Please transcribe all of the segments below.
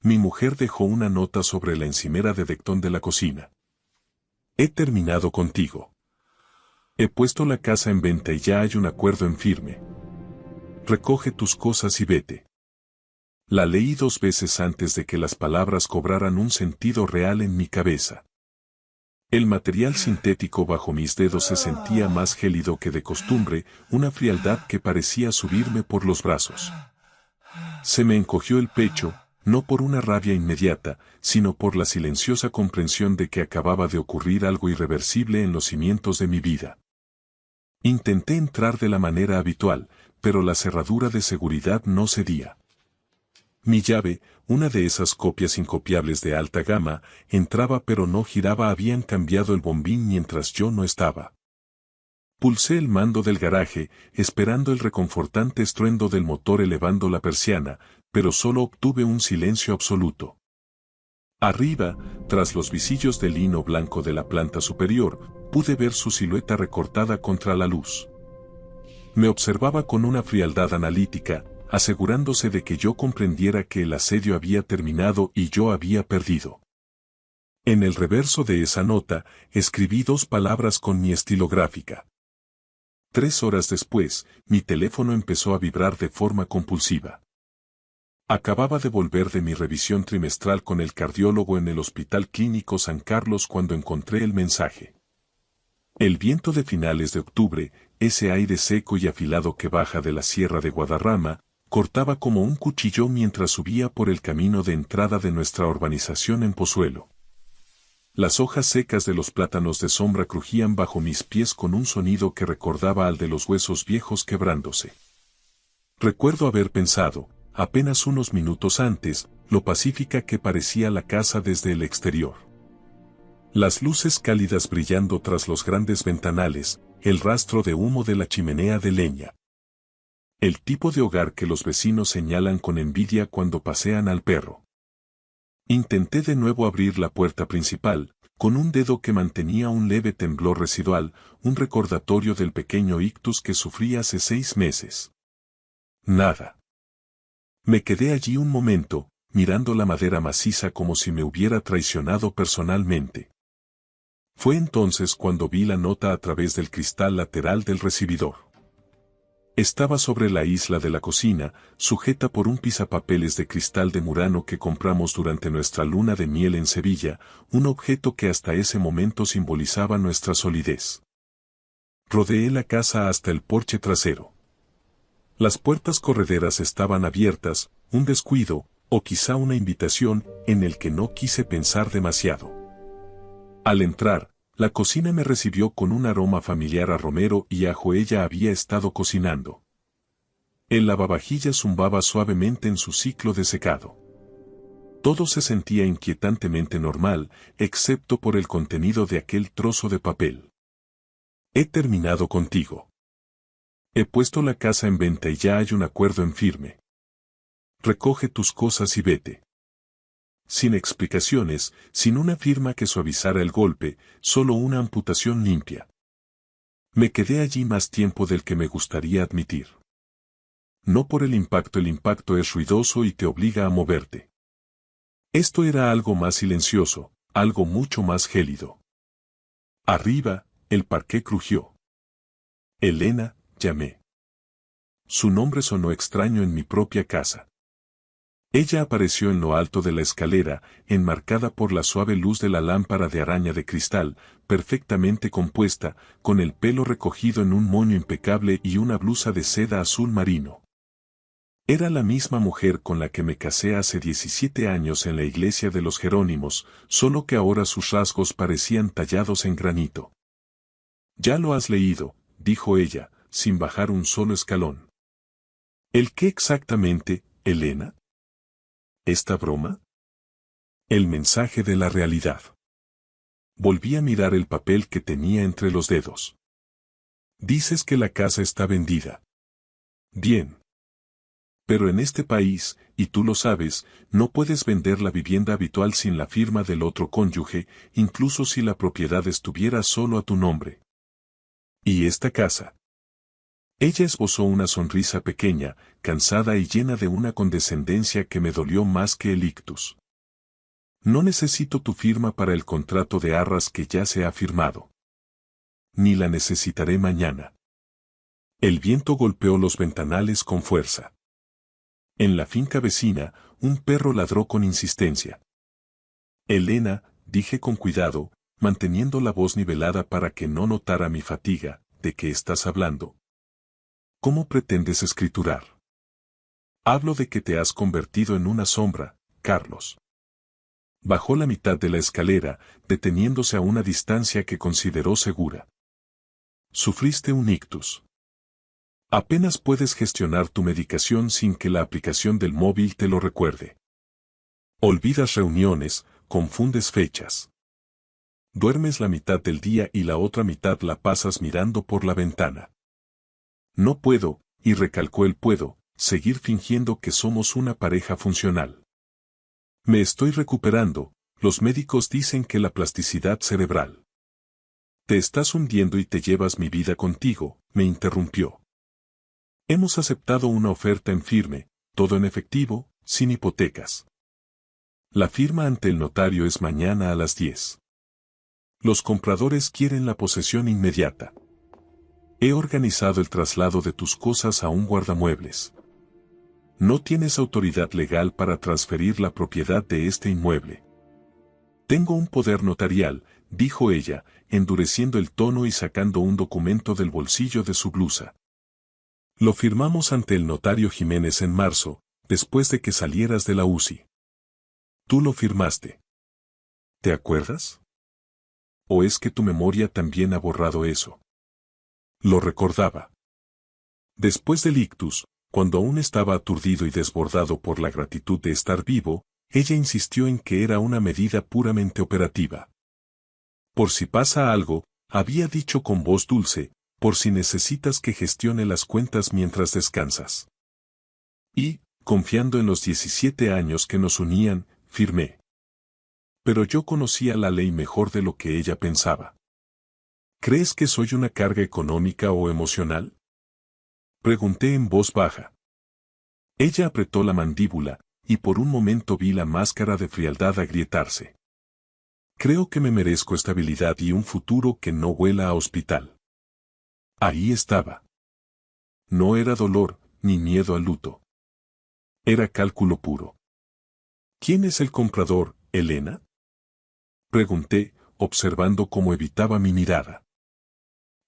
Mi mujer dejó una nota sobre la encimera de Dectón de la cocina. He terminado contigo. He puesto la casa en venta y ya hay un acuerdo en firme. Recoge tus cosas y vete. La leí 2 veces antes de que las palabras cobraran un sentido real en mi cabeza. El material sintético bajo mis dedos se sentía más gélido que de costumbre, una frialdad que parecía subirme por los brazos. Se me encogió el pecho, no por una rabia inmediata, sino por la silenciosa comprensión de que acababa de ocurrir algo irreversible en los cimientos de mi vida. Intenté entrar de la manera habitual, pero la cerradura de seguridad no cedía. Mi llave, una de esas copias incopiables de alta gama, entraba pero no giraba. Habían cambiado el bombín mientras yo no estaba. Pulsé el mando del garaje, esperando el reconfortante estruendo del motor elevando la persiana, pero solo obtuve un silencio absoluto. Arriba, tras los visillos de lino blanco de la planta superior, pude ver su silueta recortada contra la luz. Me observaba con una frialdad analítica, asegurándose de que yo comprendiera que el asedio había terminado y yo había perdido. En el reverso de esa nota, escribí 2 palabras con mi estilográfica. 3 horas después, mi teléfono empezó a vibrar de forma compulsiva. Acababa de volver de mi revisión trimestral con el cardiólogo en el Hospital Clínico San Carlos cuando encontré el mensaje. El viento de finales de octubre, ese aire seco y afilado que baja de la Sierra de Guadarrama, cortaba como un cuchillo mientras subía por el camino de entrada de nuestra urbanización en Pozuelo. Las hojas secas de los plátanos de sombra crujían bajo mis pies con un sonido que recordaba al de los huesos viejos quebrándose. Recuerdo haber pensado, apenas unos minutos antes, lo pacífica que parecía la casa desde el exterior. Las luces cálidas brillando tras los grandes ventanales, el rastro de humo de la chimenea de leña. El tipo de hogar que los vecinos señalan con envidia cuando pasean al perro. Intenté de nuevo abrir la puerta principal, con un dedo que mantenía un leve temblor residual, un recordatorio del pequeño ictus que sufrí hace 6 meses. Nada. Me quedé allí un momento, mirando la madera maciza como si me hubiera traicionado personalmente. Fue entonces cuando vi la nota a través del cristal lateral del recibidor. Estaba sobre la isla de la cocina, sujeta por un pisapapeles de cristal de Murano que compramos durante nuestra luna de miel en Sevilla, un objeto que hasta ese momento simbolizaba nuestra solidez. Rodeé la casa hasta el porche trasero. Las puertas correderas estaban abiertas, un descuido, o quizá una invitación, en el que no quise pensar demasiado. Al entrar, la cocina me recibió con un aroma familiar a romero y ajo. Ella había estado cocinando. El lavavajillas zumbaba suavemente en su ciclo de secado. Todo se sentía inquietantemente normal, excepto por el contenido de aquel trozo de papel. He terminado contigo. He puesto la casa en venta y ya hay un acuerdo en firme. Recoge tus cosas y vete. Sin explicaciones, sin una firma que suavizara el golpe, solo una amputación limpia. Me quedé allí más tiempo del que me gustaría admitir. No por el impacto es ruidoso y te obliga a moverte. Esto era algo más silencioso, algo mucho más gélido. Arriba, el parqué crujió. Elena, llamé. Su nombre sonó extraño en mi propia casa. Ella apareció en lo alto de la escalera, enmarcada por la suave luz de la lámpara de araña de cristal, perfectamente compuesta, con el pelo recogido en un moño impecable y una blusa de seda azul marino. Era la misma mujer con la que me casé hace 17 años en la iglesia de los Jerónimos, solo que ahora sus rasgos parecían tallados en granito. «Ya lo has leído», dijo ella, sin bajar un solo escalón. «¿El qué exactamente, Elena? ¿Esta broma?» El mensaje de la realidad. Volví a mirar el papel que tenía entre los dedos. Dices que la casa está vendida. Bien. Pero en este país, y tú lo sabes, no puedes vender la vivienda habitual sin la firma del otro cónyuge, incluso si la propiedad estuviera solo a tu nombre. ¿Y esta casa? Ella esbozó una sonrisa pequeña, cansada y llena de una condescendencia que me dolió más que el ictus. No necesito tu firma para el contrato de arras que ya se ha firmado. Ni la necesitaré mañana. El viento golpeó los ventanales con fuerza. En la finca vecina, un perro ladró con insistencia. Elena, dije con cuidado, manteniendo la voz nivelada para que no notara mi fatiga, ¿de qué estás hablando? ¿Cómo pretendes escriturar? Hablo de que te has convertido en una sombra, Carlos. Bajó la mitad de la escalera, deteniéndose a una distancia que consideró segura. Sufriste un ictus. Apenas puedes gestionar tu medicación sin que la aplicación del móvil te lo recuerde. Olvidas reuniones, confundes fechas. Duermes la mitad del día y la otra mitad la pasas mirando por la ventana. No puedo, y recalcó el puedo, seguir fingiendo que somos una pareja funcional. Me estoy recuperando, los médicos dicen que la plasticidad cerebral. Te estás hundiendo y te llevas mi vida contigo, me interrumpió. Hemos aceptado una oferta en firme, todo en efectivo, sin hipotecas. La firma ante el notario es mañana a las 10. Los compradores quieren la posesión inmediata. He organizado el traslado de tus cosas a un guardamuebles. No tienes autoridad legal para transferir la propiedad de este inmueble. Tengo un poder notarial, dijo ella, endureciendo el tono y sacando un documento del bolsillo de su blusa. Lo firmamos ante el notario Jiménez en marzo, después de que salieras de la UCI. Tú lo firmaste. ¿Te acuerdas? ¿O es que tu memoria también ha borrado eso? Lo recordaba. Después del ictus, cuando aún estaba aturdido y desbordado por la gratitud de estar vivo, ella insistió en que era una medida puramente operativa. Por si pasa algo, había dicho con voz dulce, por si necesitas que gestione las cuentas mientras descansas. Y, confiando en los 17 años que nos unían, firmé. Pero yo conocía la ley mejor de lo que ella pensaba. ¿Crees que soy una carga económica o emocional? Pregunté en voz baja. Ella apretó la mandíbula, y por un momento vi la máscara de frialdad agrietarse. Creo que me merezco estabilidad y un futuro que no huela a hospital. Ahí estaba. No era dolor, ni miedo al luto. Era cálculo puro. ¿Quién es el comprador, Elena? Pregunté, observando cómo evitaba mi mirada.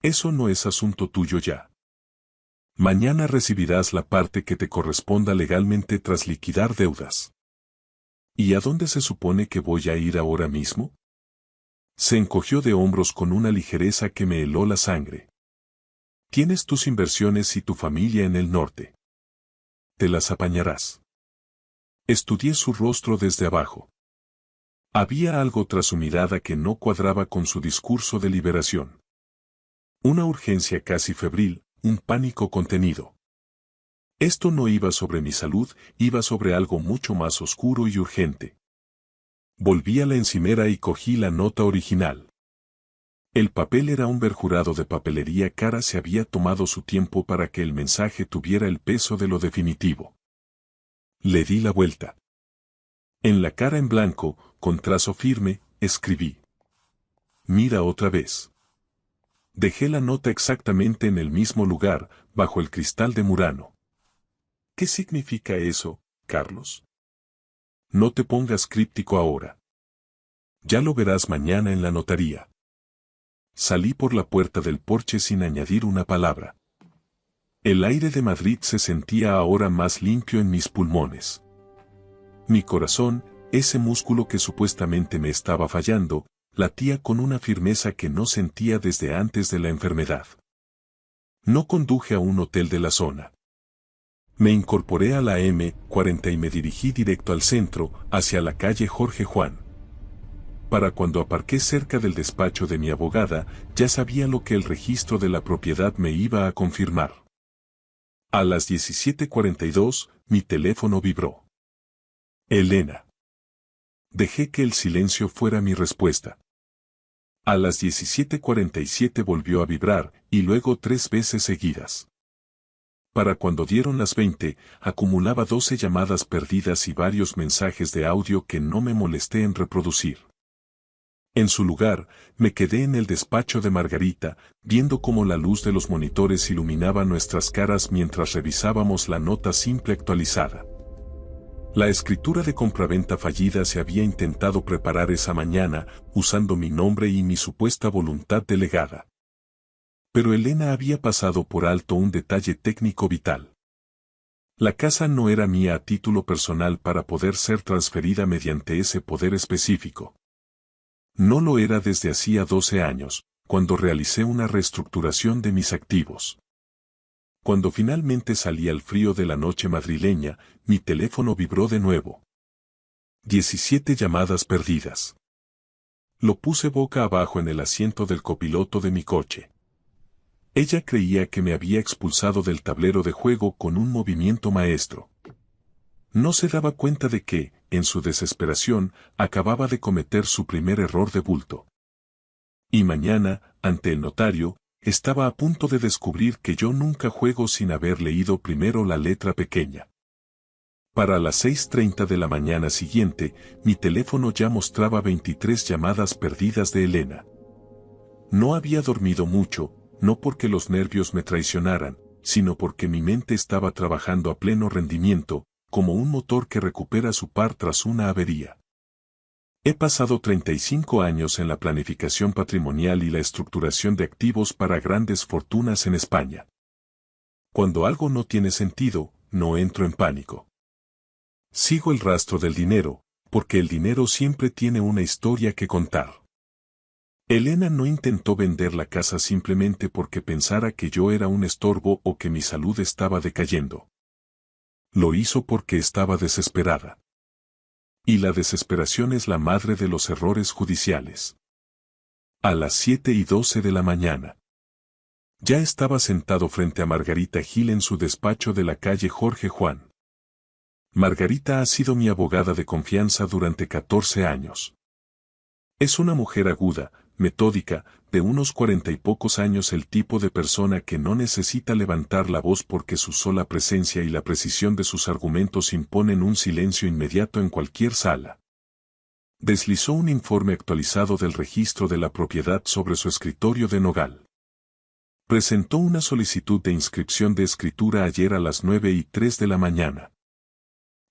Eso no es asunto tuyo ya. Mañana recibirás la parte que te corresponda legalmente tras liquidar deudas. ¿Y a dónde se supone que voy a ir ahora mismo? Se encogió de hombros con una ligereza que me heló la sangre. Tienes tus inversiones y tu familia en el norte. Te las apañarás. Estudié su rostro desde abajo. Había algo tras su mirada que no cuadraba con su discurso de liberación. Una urgencia casi febril, un pánico contenido. Esto no iba sobre mi salud, iba sobre algo mucho más oscuro y urgente. Volví a la encimera y cogí la nota original. El papel era un verjurado de papelería cara, se había tomado su tiempo para que el mensaje tuviera el peso de lo definitivo. Le di la vuelta. En la cara en blanco, con trazo firme, escribí. Mira otra vez. Dejé la nota exactamente en el mismo lugar, bajo el cristal de Murano. ¿Qué significa eso, Carlos? No te pongas críptico ahora. Ya lo verás mañana en la notaría. Salí por la puerta del porche sin añadir una palabra. El aire de Madrid se sentía ahora más limpio en mis pulmones. Mi corazón, ese músculo que supuestamente me estaba fallando, latía con una firmeza que no sentía desde antes de la enfermedad. No conduje a un hotel de la zona. Me incorporé a la M40 y me dirigí directo al centro, hacia la calle Jorge Juan. Para cuando aparqué cerca del despacho de mi abogada, ya sabía lo que el registro de la propiedad me iba a confirmar. A las 17:42, mi teléfono vibró. Elena. Dejé que el silencio fuera mi respuesta. A las 17:47 volvió a vibrar, y luego 3 veces seguidas. Para cuando dieron las 20, acumulaba 12 llamadas perdidas y varios mensajes de audio que no me molesté en reproducir. En su lugar, me quedé en el despacho de Margarita, viendo cómo la luz de los monitores iluminaba nuestras caras mientras revisábamos la nota simple actualizada. La escritura de compraventa fallida se había intentado preparar esa mañana, usando mi nombre y mi supuesta voluntad delegada. Pero Elena había pasado por alto un detalle técnico vital. La casa no era mía a título personal para poder ser transferida mediante ese poder específico. No lo era desde hacía 12 años, cuando realicé una reestructuración de mis activos. Cuando finalmente salí al frío de la noche madrileña, mi teléfono vibró de nuevo. 17 llamadas perdidas. Lo puse boca abajo en el asiento del copiloto de mi coche. Ella creía que me había expulsado del tablero de juego con un movimiento maestro. No se daba cuenta de que, en su desesperación, acababa de cometer su primer error de bulto. Y mañana, ante el notario, estaba a punto de descubrir que yo nunca juego sin haber leído primero la letra pequeña. Para las 6:30 de la mañana siguiente, mi teléfono ya mostraba 23 llamadas perdidas de Elena. No había dormido mucho, no porque los nervios me traicionaran, sino porque mi mente estaba trabajando a pleno rendimiento, como un motor que recupera su par tras una avería. He pasado 35 años en la planificación patrimonial y la estructuración de activos para grandes fortunas en España. Cuando algo no tiene sentido, no entro en pánico. Sigo el rastro del dinero, porque el dinero siempre tiene una historia que contar. Elena no intentó vender la casa simplemente porque pensara que yo era un estorbo o que mi salud estaba decayendo. Lo hizo porque estaba desesperada. Y la desesperación es la madre de los errores judiciales. A las 7:12 de la mañana. Ya estaba sentado frente a Margarita Gil en su despacho de la calle Jorge Juan. Margarita ha sido mi abogada de confianza durante 14 años. Es una mujer aguda, metódica, de unos 40 y pocos años, el tipo de persona que no necesita levantar la voz porque su sola presencia y la precisión de sus argumentos imponen un silencio inmediato en cualquier sala. Deslizó un informe actualizado del registro de la propiedad sobre su escritorio de nogal. Presentó una solicitud de inscripción de escritura ayer a las 9:03 de la mañana.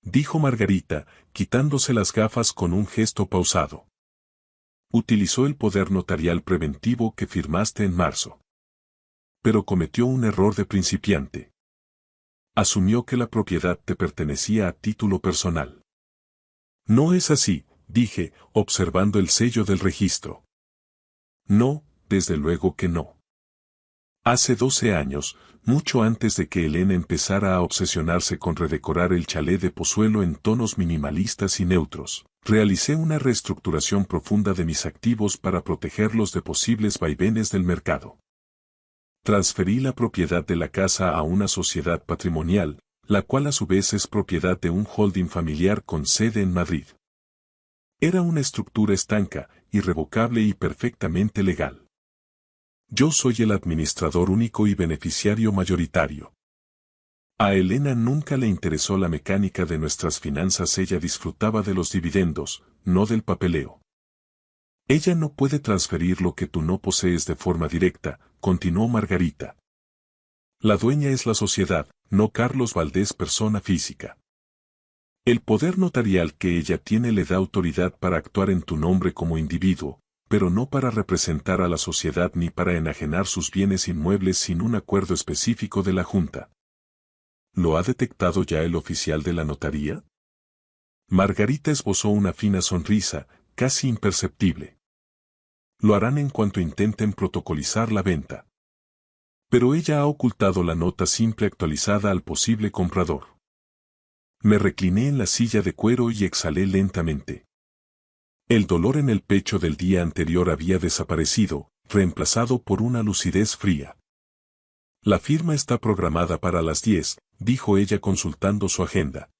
Dijo Margarita, quitándose las gafas con un gesto pausado. Utilizó el poder notarial preventivo que firmaste en marzo. Pero cometió un error de principiante. Asumió que la propiedad te pertenecía a título personal. No es así, dije, observando el sello del registro. No, desde luego que no. Hace 12 años, mucho antes de que Elena empezara a obsesionarse con redecorar el chalet de Pozuelo en tonos minimalistas y neutros, realicé una reestructuración profunda de mis activos para protegerlos de posibles vaivenes del mercado. Transferí la propiedad de la casa a una sociedad patrimonial, la cual a su vez es propiedad de un holding familiar con sede en Madrid. Era una estructura estanca, irrevocable y perfectamente legal. Yo soy el administrador único y beneficiario mayoritario. A Elena nunca le interesó la mecánica de nuestras finanzas, ella disfrutaba de los dividendos, no del papeleo. Ella no puede transferir lo que tú no posees de forma directa, continuó Margarita. La dueña es la sociedad, no Carlos Valdés persona física. El poder notarial que ella tiene le da autoridad para actuar en tu nombre como individuo, pero no para representar a la sociedad ni para enajenar sus bienes inmuebles sin un acuerdo específico de la Junta. ¿Lo ha detectado ya el oficial de la notaría? Margarita esbozó una fina sonrisa, casi imperceptible. Lo harán en cuanto intenten protocolizar la venta. Pero ella ha ocultado la nota simple actualizada al posible comprador. Me recliné en la silla de cuero y exhalé lentamente. El dolor en el pecho del día anterior había desaparecido, reemplazado por una lucidez fría. La firma está programada para las 10, dijo ella consultando su agenda.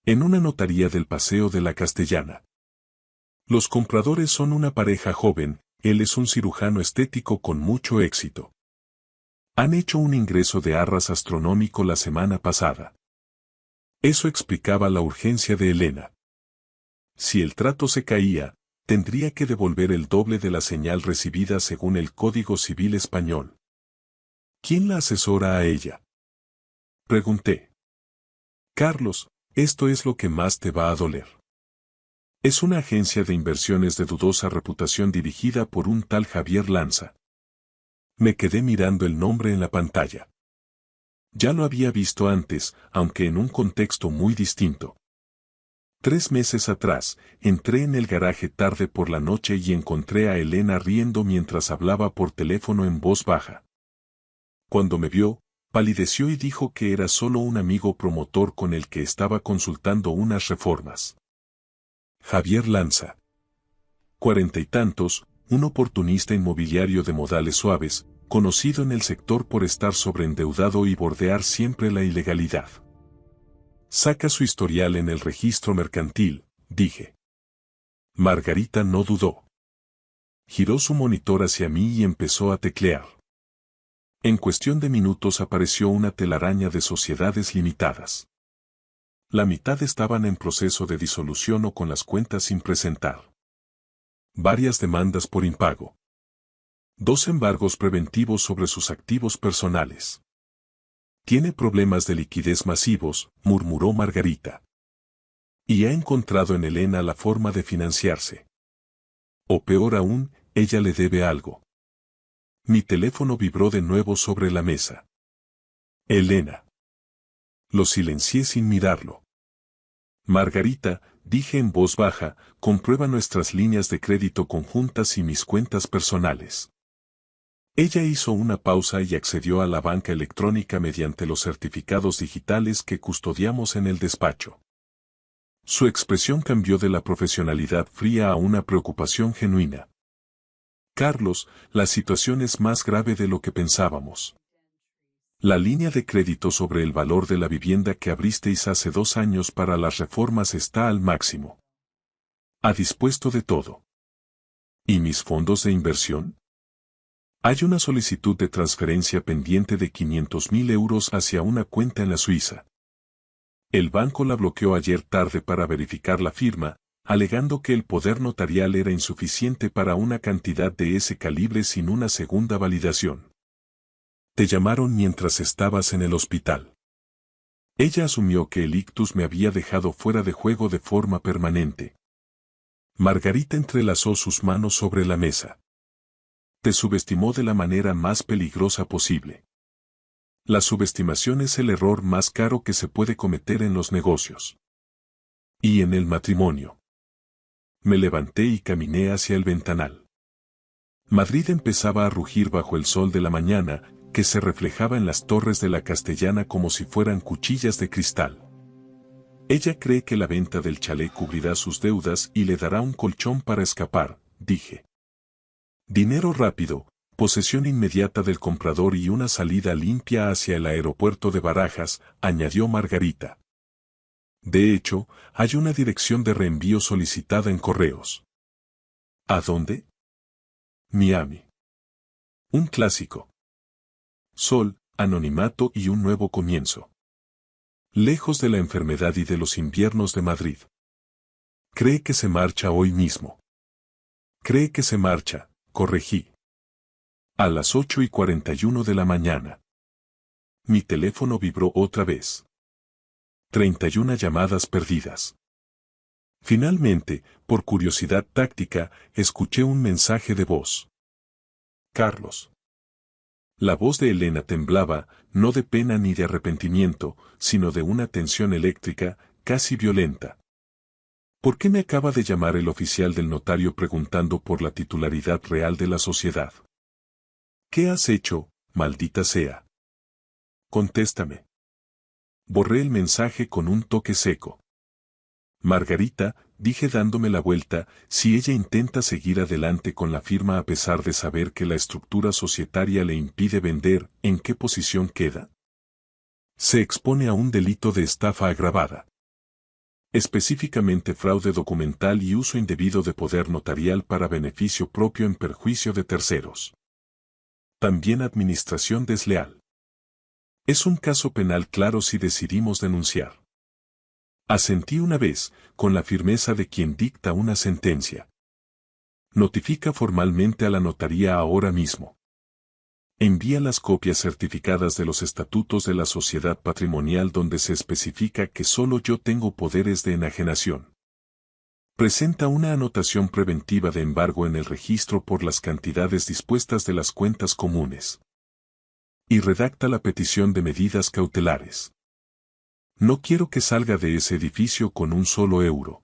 En una notaría del Paseo de la Castellana. Los compradores son una pareja joven, él es un cirujano estético con mucho éxito. Han hecho un ingreso de arras astronómico la semana pasada. Eso explicaba la urgencia de Elena. Si el trato se caía, tendría que devolver el doble de la señal recibida según el Código Civil español. ¿Quién la asesora a ella? Pregunté. Carlos, esto es lo que más te va a doler. Es una agencia de inversiones de dudosa reputación dirigida por un tal Javier Lanza. Me quedé mirando el nombre en la pantalla. Ya lo había visto antes, aunque en un contexto muy distinto. 3 meses atrás, entré en el garaje tarde por la noche y encontré a Elena riendo mientras hablaba por teléfono en voz baja. Cuando me vio, palideció y dijo que era solo un amigo promotor con el que estaba consultando unas reformas. Javier Lanza. 40 y tantos, un oportunista inmobiliario de modales suaves, conocido en el sector por estar sobreendeudado y bordear siempre la ilegalidad. Saca su historial en el registro mercantil, dije. Margarita no dudó. Giró su monitor hacia mí y empezó a teclear. En cuestión de minutos apareció una telaraña de sociedades limitadas. La mitad estaban en proceso de disolución o con las cuentas sin presentar. Varias demandas por impago. 2 embargos preventivos sobre sus activos personales. Tiene problemas de liquidez masivos, murmuró Margarita. Y ha encontrado en Elena la forma de financiarse. O peor aún, ella le debe algo. Mi teléfono vibró de nuevo sobre la mesa. Elena. Lo silencié sin mirarlo. Margarita, dije en voz baja, comprueba nuestras líneas de crédito conjuntas y mis cuentas personales. Ella hizo una pausa y accedió a la banca electrónica mediante los certificados digitales que custodiamos en el despacho. Su expresión cambió de la profesionalidad fría a una preocupación genuina. Carlos, la situación es más grave de lo que pensábamos. La línea de crédito sobre el valor de la vivienda que abristeis hace 2 años para las reformas está al máximo. Ha dispuesto de todo. ¿Y mis fondos de inversión? Hay una solicitud de transferencia pendiente de 500.000 euros hacia una cuenta en la Suiza. El banco la bloqueó ayer tarde para verificar la firma, alegando que el poder notarial era insuficiente para una cantidad de ese calibre sin una segunda validación. Te llamaron mientras estabas en el hospital. Ella asumió que el ictus me había dejado fuera de juego de forma permanente. Margarita entrelazó sus manos sobre la mesa. Te subestimó de la manera más peligrosa posible. La subestimación es el error más caro que se puede cometer en los negocios. Y en el matrimonio. Me levanté y caminé hacia el ventanal. Madrid empezaba a rugir bajo el sol de la mañana, que se reflejaba en las torres de la Castellana como si fueran cuchillas de cristal. Ella cree que la venta del chalet cubrirá sus deudas y le dará un colchón para escapar, dije. Dinero rápido, posesión inmediata del comprador y una salida limpia hacia el aeropuerto de Barajas, añadió Margarita. De hecho, hay una dirección de reenvío solicitada en correos. ¿A dónde? Miami. Un clásico. Sol, anonimato y un nuevo comienzo. Lejos de la enfermedad y de los inviernos de Madrid. Cree que se marcha hoy mismo. Cree que se marcha, corregí. A las 8:41 de la mañana. Mi teléfono vibró otra vez. 31 llamadas perdidas. Finalmente, por curiosidad táctica, escuché un mensaje de voz. Carlos. La voz de Elena temblaba, no de pena ni de arrepentimiento, sino de una tensión eléctrica, casi violenta. ¿Por qué me acaba de llamar el oficial del notario preguntando por la titularidad real de la sociedad? ¿Qué has hecho, maldita sea? Contéstame. Borré el mensaje con un toque seco. Margarita, dije dándome la vuelta, si ella intenta seguir adelante con la firma a pesar de saber que la estructura societaria le impide vender, ¿en qué posición queda? Se expone a un delito de estafa agravada. Específicamente fraude documental y uso indebido de poder notarial para beneficio propio en perjuicio de terceros. También administración desleal. Es un caso penal claro si decidimos denunciar. Asentí una vez, con la firmeza de quien dicta una sentencia. Notifica formalmente a la notaría ahora mismo. Envía las copias certificadas de los estatutos de la sociedad patrimonial donde se especifica que solo yo tengo poderes de enajenación. Presenta una anotación preventiva de embargo en el registro por las cantidades dispuestas de las cuentas comunes. Y redacta la petición de medidas cautelares. No quiero que salga de ese edificio con un solo euro.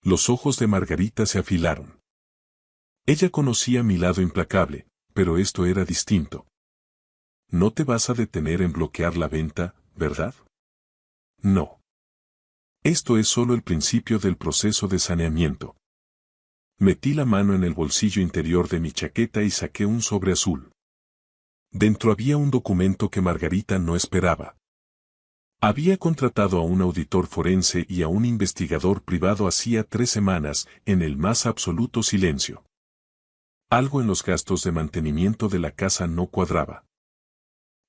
Los ojos de Margarita se afilaron. Ella conocía mi lado implacable, pero esto era distinto. No te vas a detener en bloquear la venta, ¿verdad? No. Esto es solo el principio del proceso de saneamiento. Metí la mano en el bolsillo interior de mi chaqueta y saqué un sobre azul. Dentro había un documento que Margarita no esperaba. Había contratado a un auditor forense y a un investigador privado hacía 3 semanas, en el más absoluto silencio. Algo en los gastos de mantenimiento de la casa no cuadraba.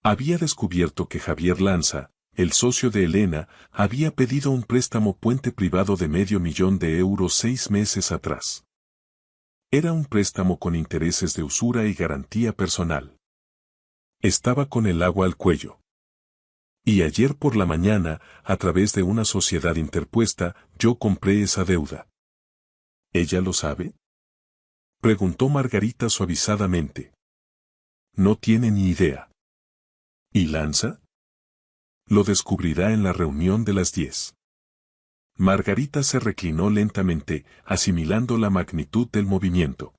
Había descubierto que Javier Lanza, el socio de Elena, había pedido un préstamo puente privado de €500,000 6 meses atrás. Era un préstamo con intereses de usura y garantía personal. Estaba con el agua al cuello. Y ayer por la mañana, a través de una sociedad interpuesta, yo compré esa deuda. ¿Ella lo sabe?, preguntó Margarita suavizadamente. No tiene ni idea. ¿Y Lanza? Lo descubrirá en la reunión de las 10. Margarita se reclinó lentamente, asimilando la magnitud del movimiento.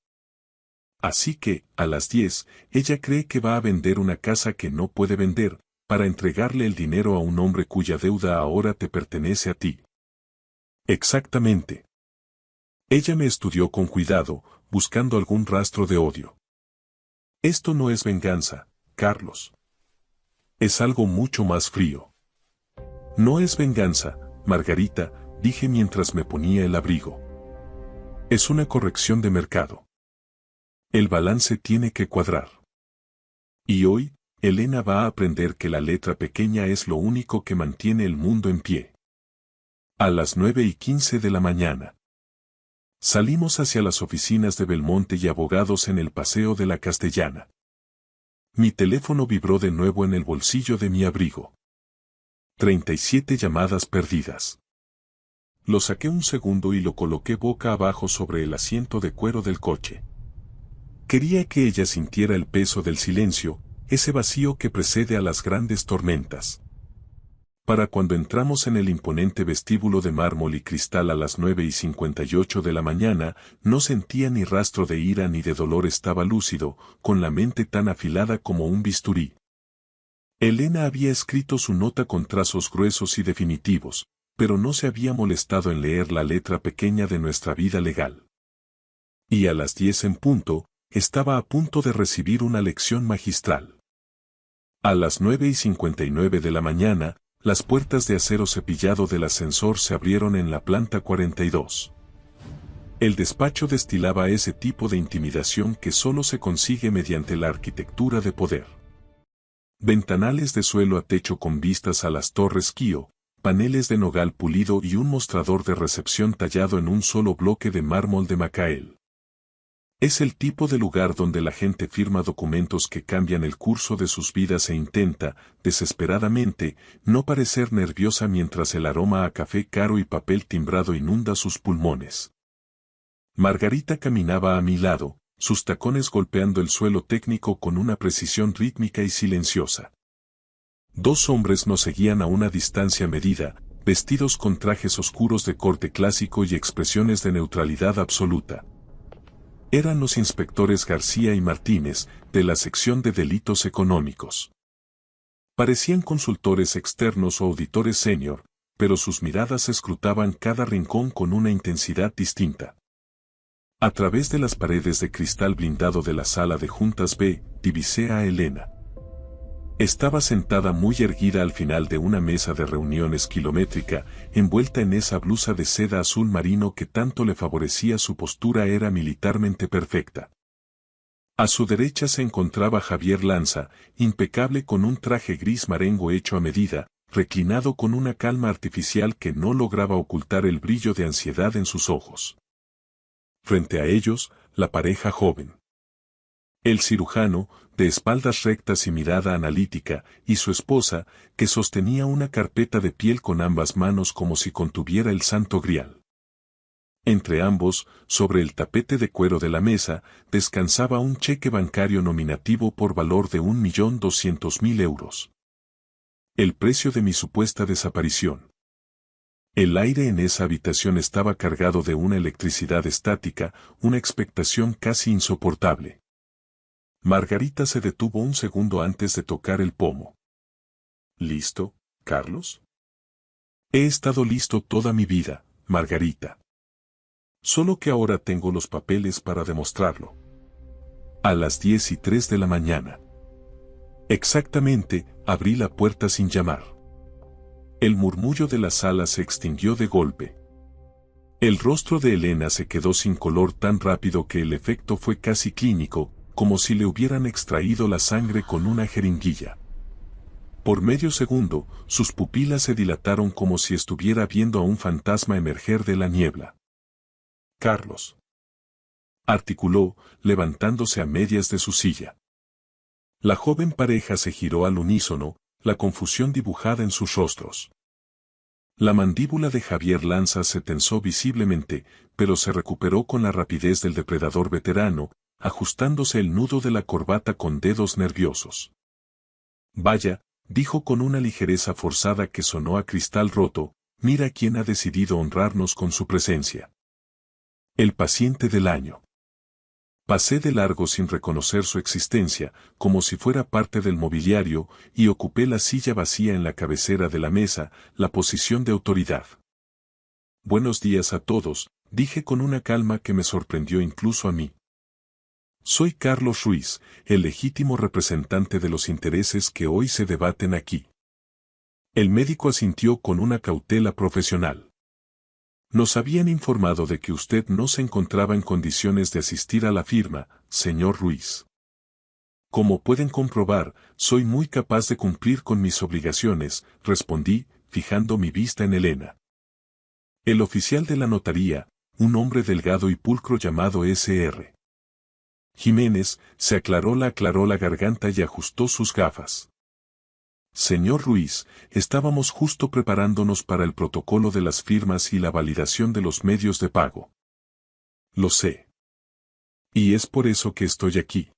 Así que, a las 10, ella cree que va a vender una casa que no puede vender, para entregarle el dinero a un hombre cuya deuda ahora te pertenece a ti. Exactamente. Ella me estudió con cuidado, buscando algún rastro de odio. Esto no es venganza, Carlos. Es algo mucho más frío. No es venganza, Margarita, dije mientras me ponía el abrigo. Es una corrección de mercado. El balance tiene que cuadrar. Y hoy, Elena va a aprender que la letra pequeña es lo único que mantiene el mundo en pie. A las 9:15 de la mañana. Salimos hacia las oficinas de Belmonte y Abogados en el Paseo de la Castellana. Mi teléfono vibró de nuevo en el bolsillo de mi abrigo. 37 llamadas perdidas. Lo saqué un segundo y lo coloqué boca abajo sobre el asiento de cuero del coche. Quería que ella sintiera el peso del silencio, ese vacío que precede a las grandes tormentas. Para cuando entramos en el imponente vestíbulo de mármol y cristal a las 9:58 de la mañana, no sentía ni rastro de ira ni de dolor, estaba lúcido, con la mente tan afilada como un bisturí. Elena había escrito su nota con trazos gruesos y definitivos, pero no se había molestado en leer la letra pequeña de nuestra vida legal. Y a las 10 en punto, estaba a punto de recibir una lección magistral. A las 9:59 de la mañana, las puertas de acero cepillado del ascensor se abrieron en la planta 42. El despacho destilaba ese tipo de intimidación que solo se consigue mediante la arquitectura de poder. Ventanales de suelo a techo con vistas a las Torres Kío, paneles de nogal pulido y un mostrador de recepción tallado en un solo bloque de mármol de Macael. Es el tipo de lugar donde la gente firma documentos que cambian el curso de sus vidas e intenta, desesperadamente, no parecer nerviosa mientras el aroma a café caro y papel timbrado inunda sus pulmones. Margarita caminaba a mi lado, sus tacones golpeando el suelo técnico con una precisión rítmica y silenciosa. 2 hombres nos seguían a una distancia medida, vestidos con trajes oscuros de corte clásico y expresiones de neutralidad absoluta. Eran los inspectores García y Martínez, de la sección de delitos económicos. Parecían consultores externos o auditores senior, pero sus miradas escrutaban cada rincón con una intensidad distinta. A través de las paredes de cristal blindado de la sala de juntas B, divisé a Elena. Estaba sentada muy erguida al final de una mesa de reuniones kilométrica, envuelta en esa blusa de seda azul marino que tanto le favorecía. Su postura era militarmente perfecta. A su derecha se encontraba Javier Lanza, impecable con un traje gris marengo hecho a medida, reclinado con una calma artificial que no lograba ocultar el brillo de ansiedad en sus ojos. Frente a ellos, la pareja joven. El cirujano, de espaldas rectas y mirada analítica, y su esposa, que sostenía una carpeta de piel con ambas manos como si contuviera el Santo Grial. Entre ambos, sobre el tapete de cuero de la mesa, descansaba un cheque bancario nominativo por valor de 1.200.000 euros. El precio de mi supuesta desaparición. El aire en esa habitación estaba cargado de una electricidad estática, una expectación casi insoportable. Margarita se detuvo un segundo antes de tocar el pomo. ¿Listo, Carlos? He estado listo toda mi vida, Margarita. Solo que ahora tengo los papeles para demostrarlo. A las 10:03 de la mañana. Exactamente, abrí la puerta sin llamar. El murmullo de la sala se extinguió de golpe. El rostro de Elena se quedó sin color tan rápido que el efecto fue casi clínico, como si le hubieran extraído la sangre con una jeringuilla. Por medio segundo, sus pupilas se dilataron como si estuviera viendo a un fantasma emerger de la niebla. Carlos. Articuló, levantándose a medias de su silla. La joven pareja se giró al unísono, la confusión dibujada en sus rostros. La mandíbula de Javier Lanza se tensó visiblemente, pero se recuperó con la rapidez del depredador veterano, ajustándose el nudo de la corbata con dedos nerviosos. Vaya, dijo con una ligereza forzada que sonó a cristal roto, mira quién ha decidido honrarnos con su presencia. El paciente del año. Pasé de largo sin reconocer su existencia, como si fuera parte del mobiliario, y ocupé la silla vacía en la cabecera de la mesa, la posición de autoridad. Buenos días a todos, dije con una calma que me sorprendió incluso a mí. Soy Carlos Ruiz, el legítimo representante de los intereses que hoy se debaten aquí. El médico asintió con una cautela profesional. Nos habían informado de que usted no se encontraba en condiciones de asistir a la firma, señor Ruiz. Como pueden comprobar, soy muy capaz de cumplir con mis obligaciones, respondí, fijando mi vista en Elena. El oficial de la notaría, un hombre delgado y pulcro llamado S.R. Jiménez, se aclaró la garganta y ajustó sus gafas. Señor Ruiz, estábamos justo preparándonos para el protocolo de las firmas y la validación de los medios de pago. Lo sé. Y es por eso que estoy aquí.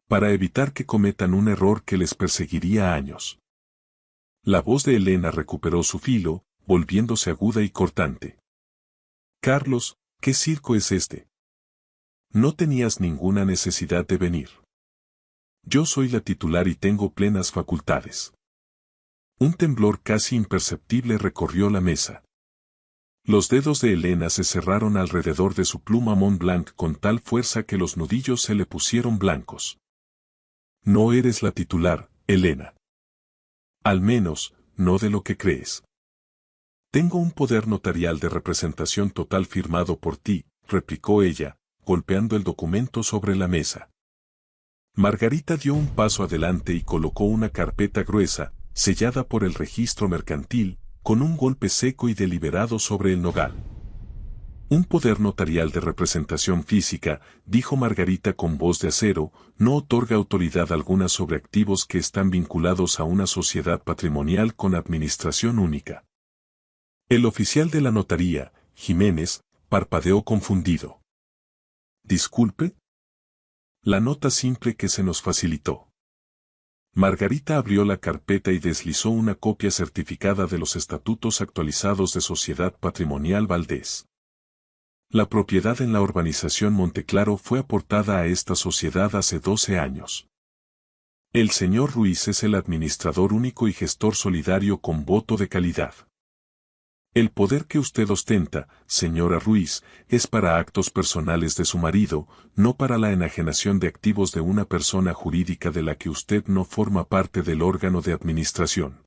Para evitar que cometan un error que les perseguiría años. La voz de Elena recuperó su filo, volviéndose aguda y cortante. Carlos, ¿qué circo es este? No tenías ninguna necesidad de venir. Yo soy la titular y tengo plenas facultades. Un temblor casi imperceptible recorrió la mesa. Los dedos de Elena se cerraron alrededor de su pluma Mont Blanc con tal fuerza que los nudillos se le pusieron blancos. No eres la titular, Elena. Al menos, no de lo que crees. Tengo un poder notarial de representación total firmado por ti, replicó ella, golpeando el documento sobre la mesa. Margarita dio un paso adelante y colocó una carpeta gruesa, sellada por el registro mercantil, con un golpe seco y deliberado sobre el nogal. Un poder notarial de representación física, dijo Margarita con voz de acero, no otorga autoridad alguna sobre activos que están vinculados a una sociedad patrimonial con administración única. El oficial de la notaría, Jiménez, parpadeó confundido. ¿Disculpe? La nota simple que se nos facilitó. Margarita abrió la carpeta y deslizó una copia certificada de los estatutos actualizados de Sociedad Patrimonial Valdés. La propiedad en la urbanización Monteclaro fue aportada a esta sociedad hace 12 años. El señor Ruiz es el administrador único y gestor solidario con voto de calidad. El poder que usted ostenta, señora Ruiz, es para actos personales de su marido, no para la enajenación de activos de una persona jurídica de la que usted no forma parte del órgano de administración.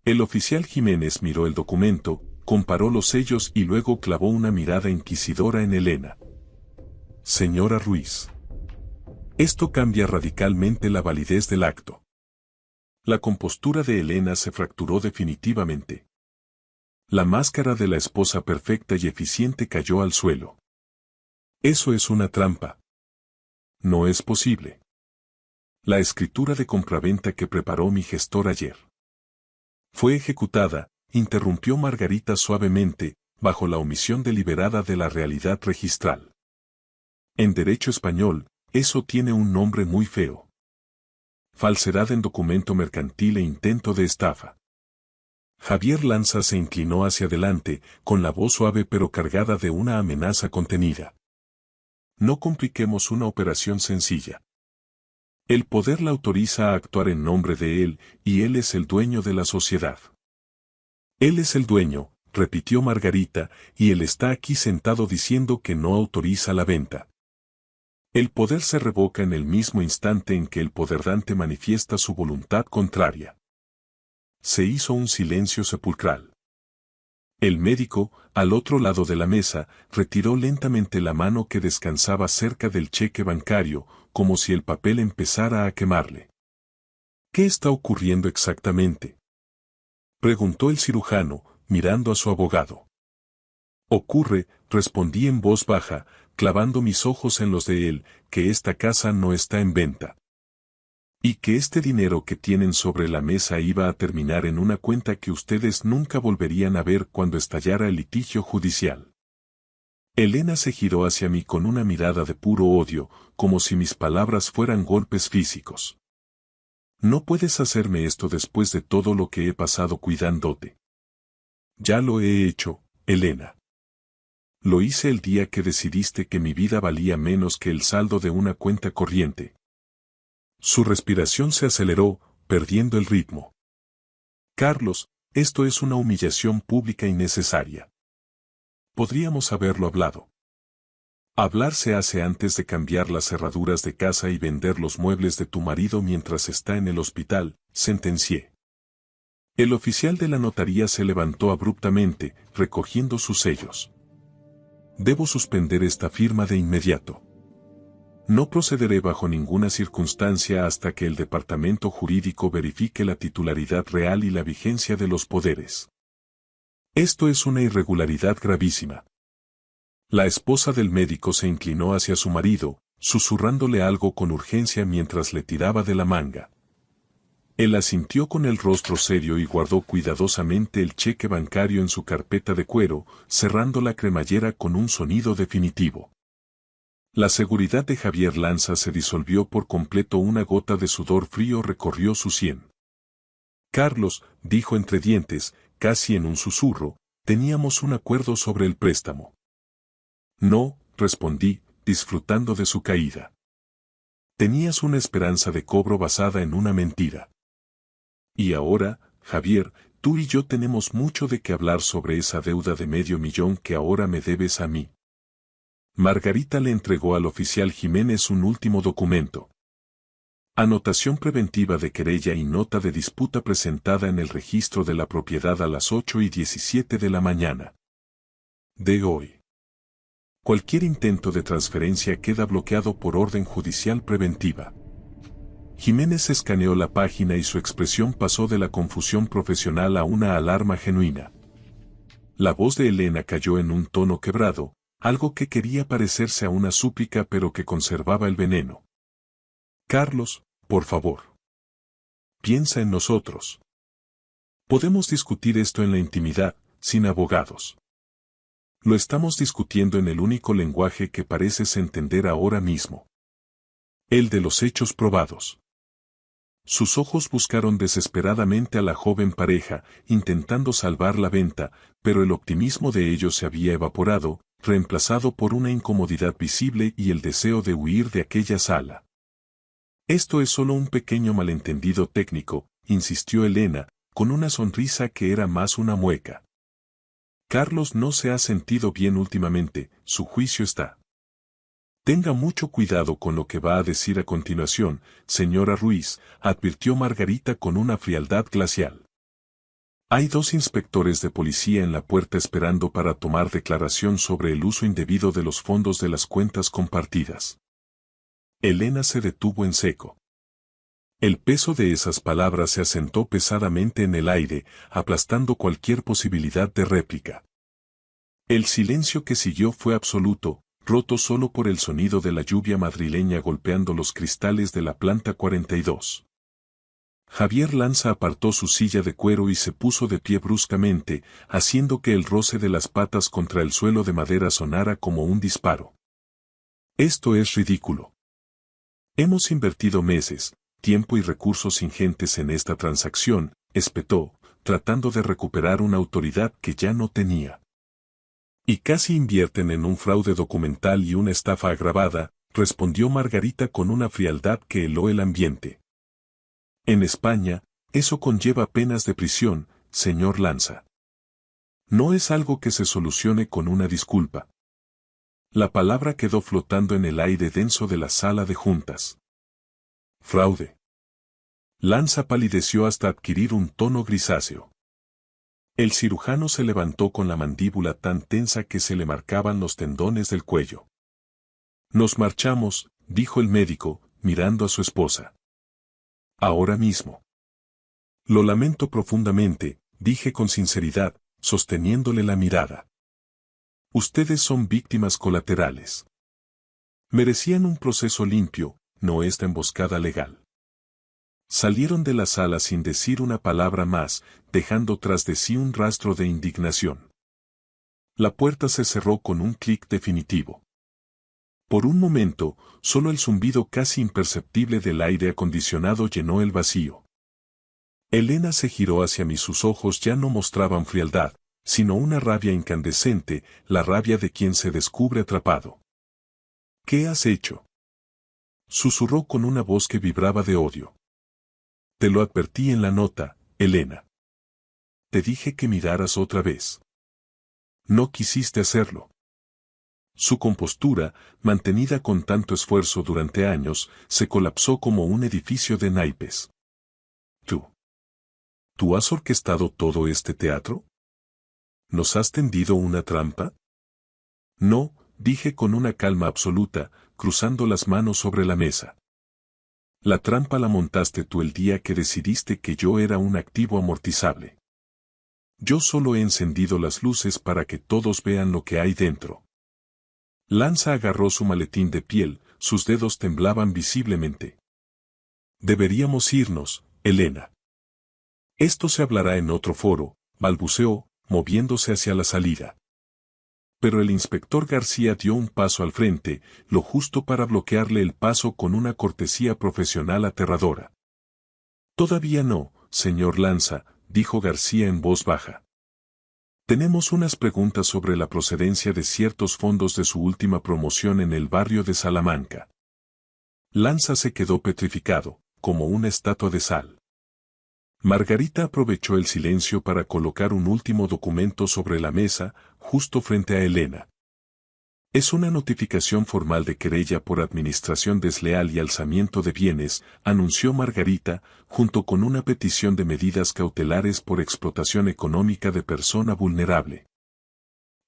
El oficial Jiménez miró el documento, comparó los sellos y luego clavó una mirada inquisidora en Elena. Señora Ruiz. Esto cambia radicalmente la validez del acto. La compostura de Elena se fracturó definitivamente. La máscara de la esposa perfecta y eficiente cayó al suelo. Eso es una trampa. No es posible. La escritura de compraventa que preparó mi gestor ayer fue ejecutada, interrumpió Margarita suavemente, bajo la omisión deliberada de la realidad registral. En derecho español, eso tiene un nombre muy feo. Falsedad en documento mercantil e intento de estafa. Javier Lanza se inclinó hacia adelante, con la voz suave pero cargada de una amenaza contenida. No compliquemos una operación sencilla. El poder la autoriza a actuar en nombre de él, y él es el dueño de la sociedad. Él es el dueño, repitió Margarita, y él está aquí sentado diciendo que no autoriza la venta. El poder se revoca en el mismo instante en que el poderdante manifiesta su voluntad contraria. Se hizo un silencio sepulcral. El médico, al otro lado de la mesa, retiró lentamente la mano que descansaba cerca del cheque bancario, como si el papel empezara a quemarle. ¿Qué está ocurriendo exactamente?, preguntó el cirujano, mirando a su abogado. Ocurre, respondí en voz baja, clavando mis ojos en los de él, que esta casa no está en venta. Y que este dinero que tienen sobre la mesa iba a terminar en una cuenta que ustedes nunca volverían a ver cuando estallara el litigio judicial. Elena se giró hacia mí con una mirada de puro odio, como si mis palabras fueran golpes físicos. No puedes hacerme esto después de todo lo que he pasado cuidándote. Ya lo he hecho, Elena. Lo hice el día que decidiste que mi vida valía menos que el saldo de una cuenta corriente. Su respiración se aceleró, perdiendo el ritmo. Carlos, esto es una humillación pública innecesaria. Podríamos haberlo hablado. Hablar se hace antes de cambiar las cerraduras de casa y vender los muebles de tu marido mientras está en el hospital, sentencié. El oficial de la notaría se levantó abruptamente, recogiendo sus sellos. Debo suspender esta firma de inmediato. No procederé bajo ninguna circunstancia hasta que el departamento jurídico verifique la titularidad real y la vigencia de los poderes. Esto es una irregularidad gravísima. La esposa del médico se inclinó hacia su marido, susurrándole algo con urgencia mientras le tiraba de la manga. Él asintió con el rostro serio y guardó cuidadosamente el cheque bancario en su carpeta de cuero, cerrando la cremallera con un sonido definitivo. La seguridad de Javier Lanza se disolvió por completo, una gota de sudor frío recorrió su sien. Carlos, dijo entre dientes, casi en un susurro, teníamos un acuerdo sobre el préstamo. No, respondí, disfrutando de su caída. Tenías una esperanza de cobro basada en una mentira. Y ahora, Javier, tú y yo tenemos mucho de qué hablar sobre esa deuda de $500,000 que ahora me debes a mí. Margarita le entregó al oficial Jiménez un último documento. Anotación preventiva de querella y nota de disputa presentada en el registro de la propiedad a las 8:17 de la mañana de hoy. Cualquier intento de transferencia queda bloqueado por orden judicial preventiva. Jiménez escaneó la página y su expresión pasó de la confusión profesional a una alarma genuina. La voz de Elena cayó en un tono quebrado, algo que quería parecerse a una súplica pero que conservaba el veneno. Carlos, por favor. Piensa en nosotros. Podemos discutir esto en la intimidad, sin abogados. Lo estamos discutiendo en el único lenguaje que pareces entender ahora mismo. El de los hechos probados. Sus ojos buscaron desesperadamente a la joven pareja, intentando salvar la venta, pero el optimismo de ellos se había evaporado, reemplazado por una incomodidad visible y el deseo de huir de aquella sala. Esto es solo un pequeño malentendido técnico, insistió Elena, con una sonrisa que era más una mueca. Carlos no se ha sentido bien últimamente, su juicio está. Tenga mucho cuidado con lo que va a decir a continuación, señora Ruiz, advirtió Margarita con una frialdad glacial. Hay 2 inspectores de policía en la puerta esperando para tomar declaración sobre el uso indebido de los fondos de las cuentas compartidas. Elena se detuvo en seco. El peso de esas palabras se asentó pesadamente en el aire, aplastando cualquier posibilidad de réplica. El silencio que siguió fue absoluto, roto solo por el sonido de la lluvia madrileña golpeando los cristales de la planta 42. Javier Lanza apartó su silla de cuero y se puso de pie bruscamente, haciendo que el roce de las patas contra el suelo de madera sonara como un disparo. Esto es ridículo. Hemos invertido meses, tiempo y recursos ingentes en esta transacción, espetó, tratando de recuperar una autoridad que ya no tenía. Y casi invierten en un fraude documental y una estafa agravada, respondió Margarita con una frialdad que heló el ambiente. En España, eso conlleva penas de prisión, señor Lanza. No es algo que se solucione con una disculpa. La palabra quedó flotando en el aire denso de la sala de juntas. Fraude. Lanza palideció hasta adquirir un tono grisáceo. El cirujano se levantó con la mandíbula tan tensa que se le marcaban los tendones del cuello. Nos marchamos, dijo el médico, mirando a su esposa. Ahora mismo. Lo lamento profundamente, dije con sinceridad, sosteniéndole la mirada. Ustedes son víctimas colaterales. Merecían un proceso limpio, no esta emboscada legal. Salieron de la sala sin decir una palabra más, dejando tras de sí un rastro de indignación. La puerta se cerró con un clic definitivo. Por un momento, solo el zumbido casi imperceptible del aire acondicionado llenó el vacío. Elena se giró hacia mí, sus ojos ya no mostraban frialdad, sino una rabia incandescente, la rabia de quien se descubre atrapado. ¿Qué has hecho?, susurró con una voz que vibraba de odio. Te lo advertí en la nota, Elena. Te dije que miraras otra vez. No quisiste hacerlo. Su compostura, mantenida con tanto esfuerzo durante años, se colapsó como un edificio de naipes. ¿Tú has orquestado todo este teatro? ¿Nos has tendido una trampa? No, dije con una calma absoluta, cruzando las manos sobre la mesa. La trampa la montaste tú el día que decidiste que yo era un activo amortizable. Yo solo he encendido las luces para que todos vean lo que hay dentro. Lanza agarró su maletín de piel, sus dedos temblaban visiblemente. Deberíamos irnos, Elena. Esto se hablará en otro foro, balbuceó, moviéndose hacia la salida. Pero el inspector García dio un paso al frente, lo justo para bloquearle el paso con una cortesía profesional aterradora. Todavía no, señor Lanza, dijo García en voz baja. Tenemos unas preguntas sobre la procedencia de ciertos fondos de su última promoción en el barrio de Salamanca. Lanza se quedó petrificado, como una estatua de sal. Margarita aprovechó el silencio para colocar un último documento sobre la mesa, justo frente a Elena. Es una notificación formal de querella por administración desleal y alzamiento de bienes, anunció Margarita, junto con una petición de medidas cautelares por explotación económica de persona vulnerable.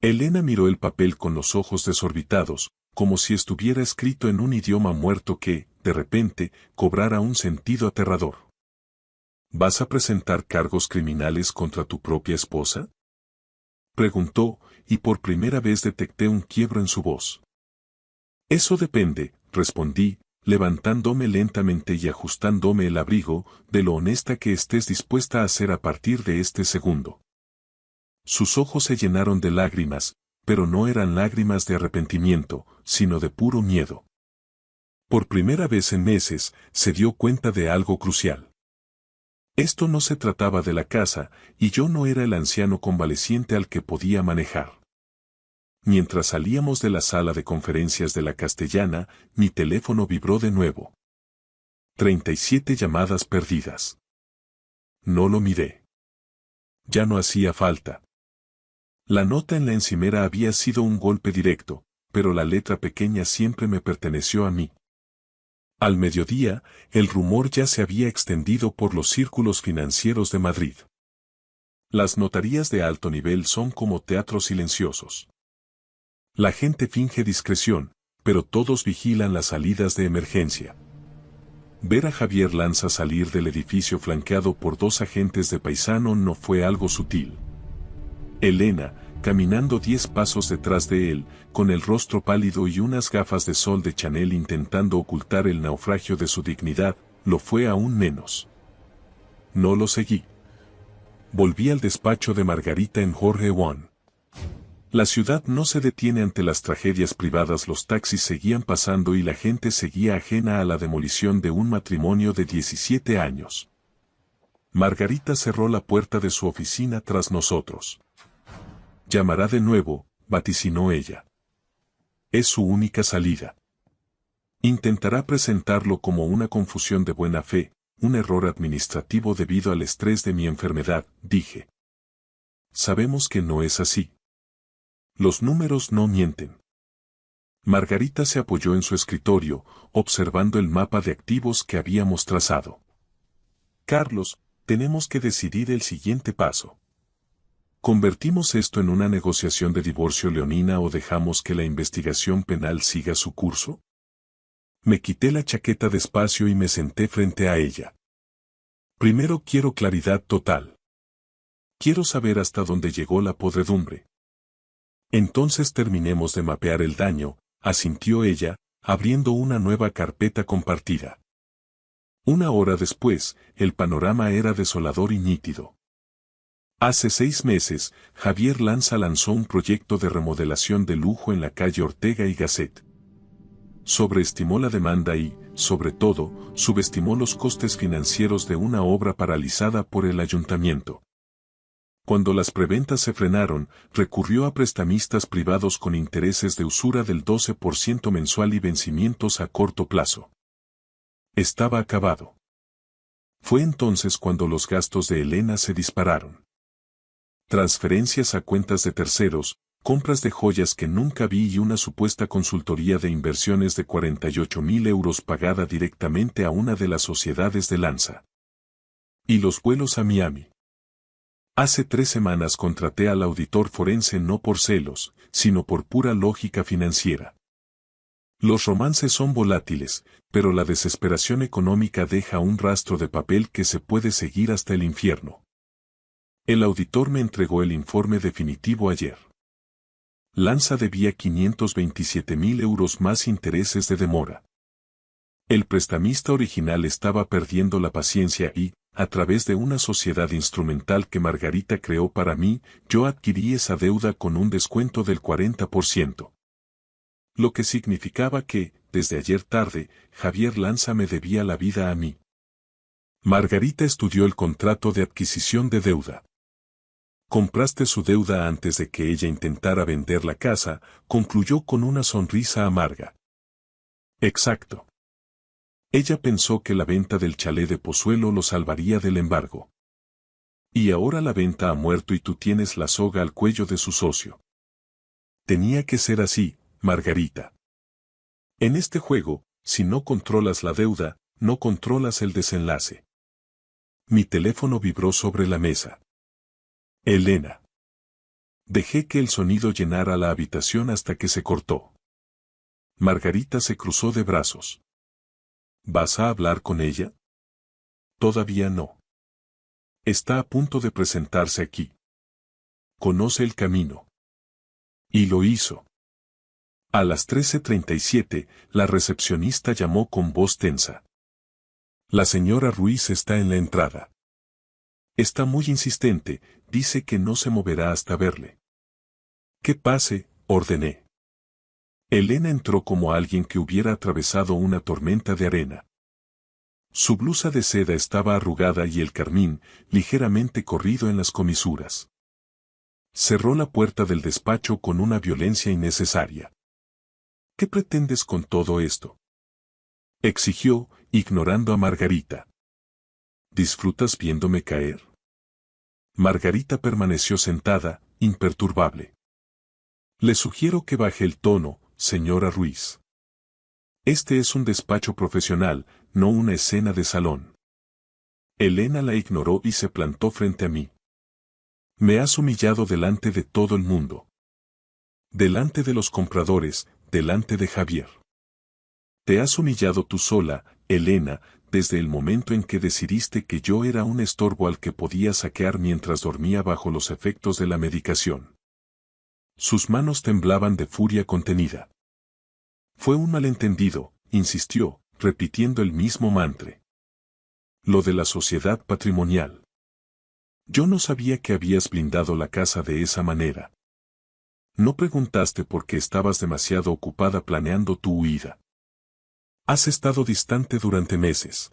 Elena miró el papel con los ojos desorbitados, como si estuviera escrito en un idioma muerto que, de repente, cobrara un sentido aterrador. ¿Vas a presentar cargos criminales contra tu propia esposa?, preguntó, y por primera vez detecté un quiebro en su voz. Eso depende, respondí, levantándome lentamente y ajustándome el abrigo, de lo honesta que estés dispuesta a ser a partir de este segundo. Sus ojos se llenaron de lágrimas, pero no eran lágrimas de arrepentimiento, sino de puro miedo. Por primera vez en meses, se dio cuenta de algo crucial. Esto no se trataba de la casa, y yo no era el anciano convaleciente al que podía manejar. Mientras salíamos de la sala de conferencias de la Castellana, mi teléfono vibró de nuevo. 37 llamadas perdidas. No lo miré. Ya no hacía falta. La nota en la encimera había sido un golpe directo, pero la letra pequeña siempre me perteneció a mí. Al mediodía, el rumor ya se había extendido por los círculos financieros de Madrid. Las notarías de alto nivel son como teatros silenciosos. La gente finge discreción, pero todos vigilan las salidas de emergencia. Ver a Javier Lanza salir del edificio flanqueado por 2 agentes de paisano no fue algo sutil. Elena, caminando 10 pasos detrás de él, con el rostro pálido y unas gafas de sol de Chanel intentando ocultar el naufragio de su dignidad, lo fue aún menos. No lo seguí. Volví al despacho de Margarita en Jorge One. La ciudad no se detiene ante las tragedias privadas, los taxis seguían pasando y la gente seguía ajena a la demolición de un matrimonio de 17 años. Margarita cerró la puerta de su oficina tras nosotros. Llamará de nuevo, vaticinó ella. Es su única salida. Intentará presentarlo como una confusión de buena fe, un error administrativo debido al estrés de mi enfermedad, dije. Sabemos que no es así. Los números no mienten. Margarita se apoyó en su escritorio, observando el mapa de activos que habíamos trazado. Carlos, tenemos que decidir el siguiente paso. ¿Convertimos esto en una negociación de divorcio leonina o dejamos que la investigación penal siga su curso? Me quité la chaqueta despacio y me senté frente a ella. Primero quiero claridad total. Quiero saber hasta dónde llegó la podredumbre. Entonces terminemos de mapear el daño, asintió ella, abriendo una nueva carpeta compartida. 1 hora después, el panorama era desolador y nítido. Hace 6 meses, Javier Lanza lanzó un proyecto de remodelación de lujo en la calle Ortega y Gasset. Sobreestimó la demanda y, sobre todo, subestimó los costes financieros de una obra paralizada por el ayuntamiento. Cuando las preventas se frenaron, recurrió a prestamistas privados con intereses de usura del 12% mensual y vencimientos a corto plazo. Estaba acabado. Fue entonces cuando los gastos de Elena se dispararon. Transferencias a cuentas de terceros, compras de joyas que nunca vi y una supuesta consultoría de inversiones de 48.000 euros pagada directamente a una de las sociedades de Lanza. Y los vuelos a Miami. Hace 3 semanas contraté al auditor forense no por celos, sino por pura lógica financiera. Los romances son volátiles, pero la desesperación económica deja un rastro de papel que se puede seguir hasta el infierno. El auditor me entregó el informe definitivo ayer. Lanza debía 527.000 euros más intereses de demora. El prestamista original estaba perdiendo la paciencia y, a través de una sociedad instrumental que Margarita creó para mí, yo adquirí esa deuda con un descuento del 40%. Lo que significaba que, desde ayer tarde, Javier Lanza me debía la vida a mí. Margarita estudió el contrato de adquisición de deuda. Compraste su deuda antes de que ella intentara vender la casa, concluyó con una sonrisa amarga. Exacto. Ella pensó que la venta del chalet de Pozuelo lo salvaría del embargo. Y ahora la venta ha muerto y tú tienes la soga al cuello de su socio. Tenía que ser así, Margarita. En este juego, si no controlas la deuda, no controlas el desenlace. Mi teléfono vibró sobre la mesa. Elena. Dejé que el sonido llenara la habitación hasta que se cortó. Margarita se cruzó de brazos. ¿Vas a hablar con ella? Todavía no. Está a punto de presentarse aquí. Conoce el camino. Y lo hizo. A las 13:37, la recepcionista llamó con voz tensa. La señora Ruiz está en la entrada. Está muy insistente, dice que no se moverá hasta verle. Que pase, ordené. Elena entró como alguien que hubiera atravesado una tormenta de arena. Su blusa de seda estaba arrugada y el carmín, ligeramente corrido en las comisuras. Cerró la puerta del despacho con una violencia innecesaria. ¿Qué pretendes con todo esto?, exigió, ignorando a Margarita. ¿Disfrutas viéndome caer? Margarita permaneció sentada, imperturbable. Le sugiero que baje el tono, señora Ruiz. Este es un despacho profesional, no una escena de salón. Elena la ignoró y se plantó frente a mí. Me has humillado delante de todo el mundo. Delante de los compradores, delante de Javier. Te has humillado tú sola, Elena, desde el momento en que decidiste que yo era un estorbo al que podía saquear mientras dormía bajo los efectos de la medicación. Sus manos temblaban de furia contenida. Fue un malentendido, insistió, repitiendo el mismo mantra. Lo de la sociedad patrimonial. Yo no sabía que habías blindado la casa de esa manera. No preguntaste por qué estabas demasiado ocupada planeando tu huida. Has estado distante durante meses.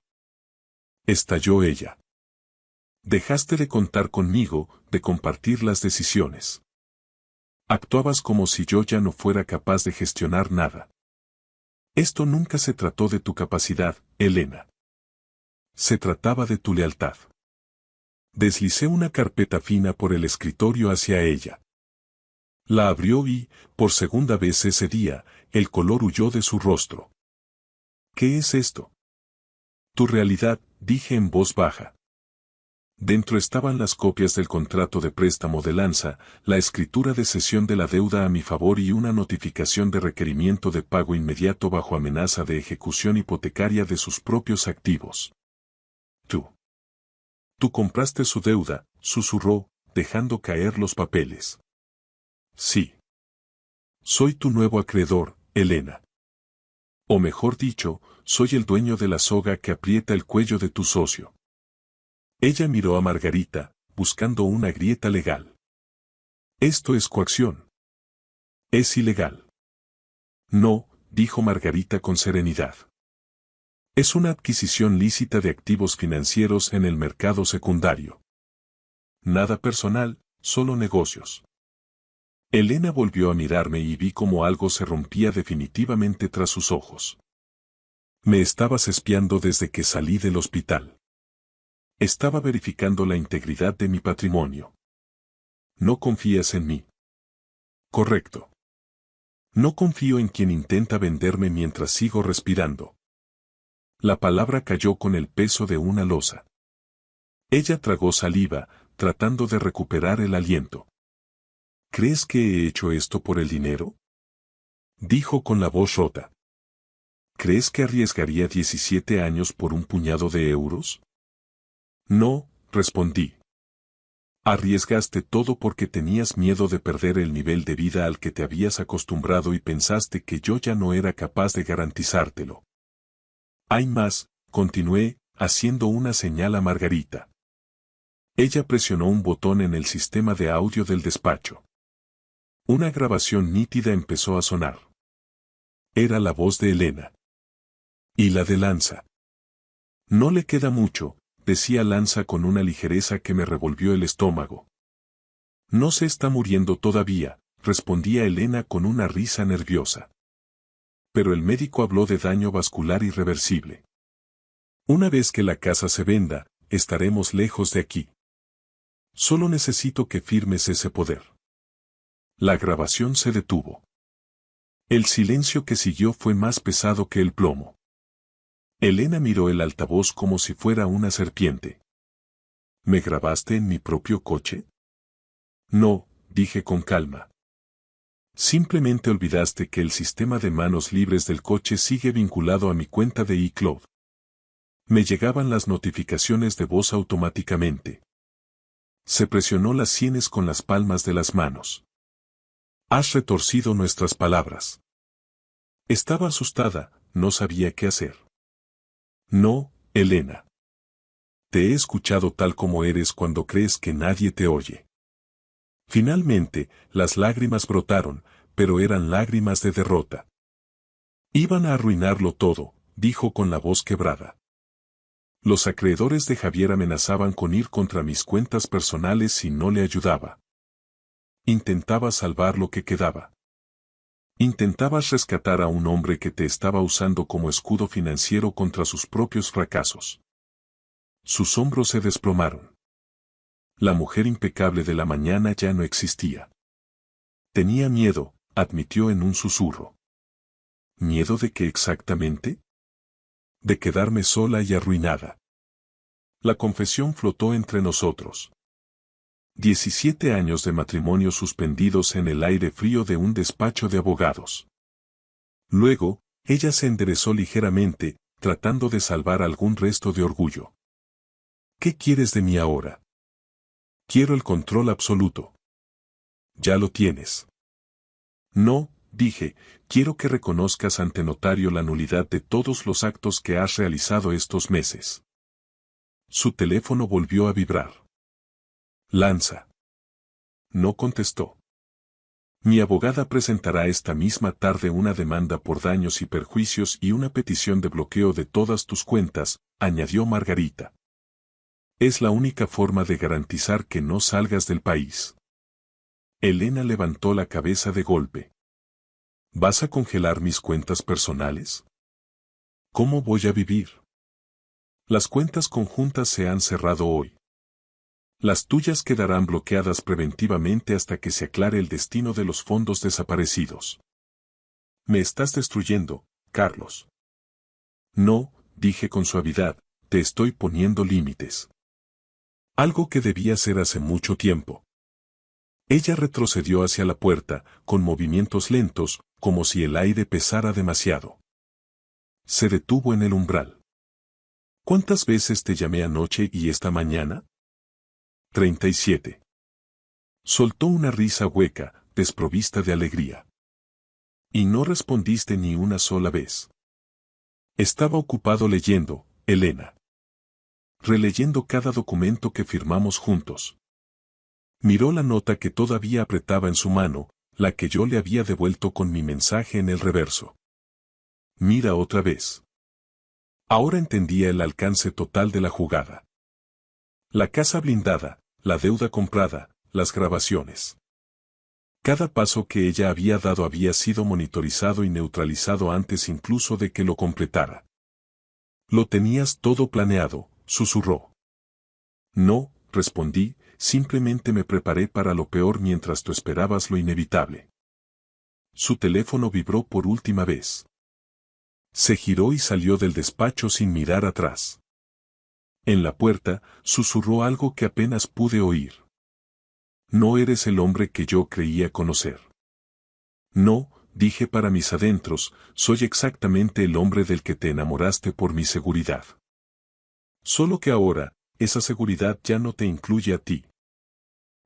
Estalló ella. Dejaste de contar conmigo, de compartir las decisiones. Actuabas como si yo ya no fuera capaz de gestionar nada. Esto nunca se trató de tu capacidad, Elena. Se trataba de tu lealtad. Deslicé una carpeta fina por el escritorio hacia ella. La abrió y, por segunda vez ese día, el color huyó de su rostro. ¿Qué es esto? Tu realidad, dije en voz baja. Dentro estaban las copias del contrato de préstamo de Lanza, la escritura de cesión de la deuda a mi favor y una notificación de requerimiento de pago inmediato bajo amenaza de ejecución hipotecaria de sus propios activos. Tú compraste su deuda, susurró, dejando caer los papeles. Sí. Soy tu nuevo acreedor, Elena. O mejor dicho, soy el dueño de la soga que aprieta el cuello de tu socio. Ella miró a Margarita, buscando una grieta legal. Esto es coacción. Es ilegal. No, dijo Margarita con serenidad. Es una adquisición lícita de activos financieros en el mercado secundario. Nada personal, solo negocios. Elena volvió a mirarme y vi cómo algo se rompía definitivamente tras sus ojos. Me estabas espiando desde que salí del hospital. Estaba verificando la integridad de mi patrimonio. ¿No confías en mí? Correcto. No confío en quien intenta venderme mientras sigo respirando. La palabra cayó con el peso de una losa. Ella tragó saliva, tratando de recuperar el aliento. ¿Crees que he hecho esto por el dinero? Dijo con la voz rota. ¿Crees que arriesgaría 17 años por un puñado de euros? No, respondí. Arriesgaste todo porque tenías miedo de perder el nivel de vida al que te habías acostumbrado y pensaste que yo ya no era capaz de garantizártelo. Hay más, continué, haciendo una señal a Margarita. Ella presionó un botón en el sistema de audio del despacho. Una grabación nítida empezó a sonar. Era la voz de Elena. Y la de Lanza. No le queda mucho, decía Lanza con una ligereza que me revolvió el estómago. No se está muriendo todavía, respondía Elena con una risa nerviosa. Pero el médico habló de daño vascular irreversible. Una vez que la casa se venda, estaremos lejos de aquí. Solo necesito que firmes ese poder. La grabación se detuvo. El silencio que siguió fue más pesado que el plomo. Elena miró el altavoz como si fuera una serpiente. ¿Me grabaste en mi propio coche? No, dije con calma. Simplemente olvidaste que el sistema de manos libres del coche sigue vinculado a mi cuenta de iCloud. Me llegaban las notificaciones de voz automáticamente. Se presionó las sienes con las palmas de las manos. Has retorcido nuestras palabras. Estaba asustada, no sabía qué hacer. No, Elena. Te he escuchado tal como eres cuando crees que nadie te oye. Finalmente, las lágrimas brotaron, pero eran lágrimas de derrota. Iban a arruinarlo todo, dijo con la voz quebrada. Los acreedores de Javier amenazaban con ir contra mis cuentas personales si no le ayudaba. Intentaba salvar lo que quedaba. Intentabas rescatar a un hombre que te estaba usando como escudo financiero contra sus propios fracasos. Sus hombros se desplomaron. La mujer impecable de la mañana ya no existía. Tenía miedo, admitió en un susurro. ¿Miedo de qué exactamente? De quedarme sola y arruinada. La confesión flotó entre nosotros. 17 años de matrimonio suspendidos en el aire frío de un despacho de abogados. Luego, ella se enderezó ligeramente, tratando de salvar algún resto de orgullo. ¿Qué quieres de mí ahora? Quiero el control absoluto. Ya lo tienes. No, dije, quiero que reconozcas ante notario la nulidad de todos los actos que has realizado estos meses. Su teléfono volvió a vibrar. Lanza. No contestó. Mi abogada presentará esta misma tarde una demanda por daños y perjuicios y una petición de bloqueo de todas tus cuentas, añadió Margarita. Es la única forma de garantizar que no salgas del país. Elena levantó la cabeza de golpe. ¿Vas a congelar mis cuentas personales? ¿Cómo voy a vivir? Las cuentas conjuntas se han cerrado hoy. Las tuyas quedarán bloqueadas preventivamente hasta que se aclare el destino de los fondos desaparecidos. Me estás destruyendo, Carlos. No, dije con suavidad, te estoy poniendo límites. Algo que debía hacer hace mucho tiempo. Ella retrocedió hacia la puerta, con movimientos lentos, como si el aire pesara demasiado. Se detuvo en el umbral. ¿Cuántas veces te llamé anoche y esta mañana? 37. Soltó una risa hueca, desprovista de alegría. Y no respondiste ni una sola vez. Estaba ocupado leyendo, Elena. Releyendo cada documento que firmamos juntos. Miró la nota que todavía apretaba en su mano, la que yo le había devuelto con mi mensaje en el reverso. Mira otra vez. Ahora entendía el alcance total de la jugada. La casa blindada, la deuda comprada, las grabaciones. Cada paso que ella había dado había sido monitorizado y neutralizado antes incluso de que lo completara. Lo tenías todo planeado, susurró. No, respondí, simplemente me preparé para lo peor mientras tú esperabas lo inevitable. Su teléfono vibró por última vez. Se giró y salió del despacho sin mirar atrás. En la puerta, susurró algo que apenas pude oír. No eres el hombre que yo creía conocer. No, dije para mis adentros, soy exactamente el hombre del que te enamoraste por mi seguridad. Solo que ahora, esa seguridad ya no te incluye a ti.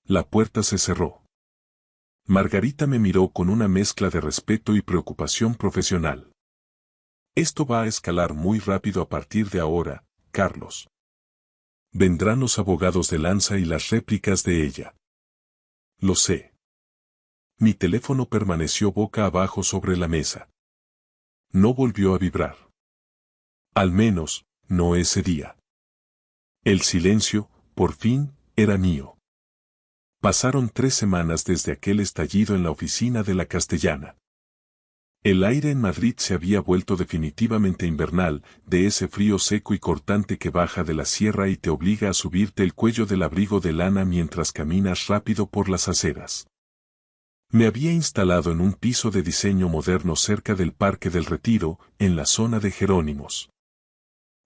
La puerta se cerró. Margarita me miró con una mezcla de respeto y preocupación profesional. Esto va a escalar muy rápido a partir de ahora, Carlos. Vendrán los abogados de Lanza y las réplicas de ella. Lo sé. Mi teléfono permaneció boca abajo sobre la mesa. No volvió a vibrar. Al menos, no ese día. El silencio, por fin, era mío. Pasaron 3 semanas desde aquel estallido en la oficina de la Castellana. El aire en Madrid se había vuelto definitivamente invernal, de ese frío seco y cortante que baja de la sierra y te obliga a subirte el cuello del abrigo de lana mientras caminas rápido por las aceras. Me había instalado en un piso de diseño moderno cerca del Parque del Retiro, en la zona de Jerónimos.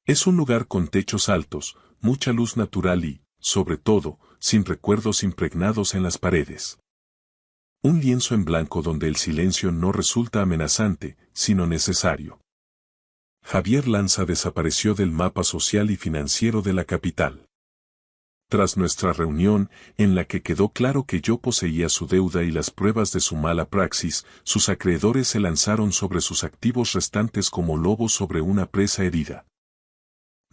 Es un lugar con techos altos, mucha luz natural y, sobre todo, sin recuerdos impregnados en las paredes. Un lienzo en blanco donde el silencio no resulta amenazante, sino necesario. Javier Lanza desapareció del mapa social y financiero de la capital. Tras nuestra reunión, en la que quedó claro que yo poseía su deuda y las pruebas de su mala praxis, sus acreedores se lanzaron sobre sus activos restantes como lobos sobre una presa herida.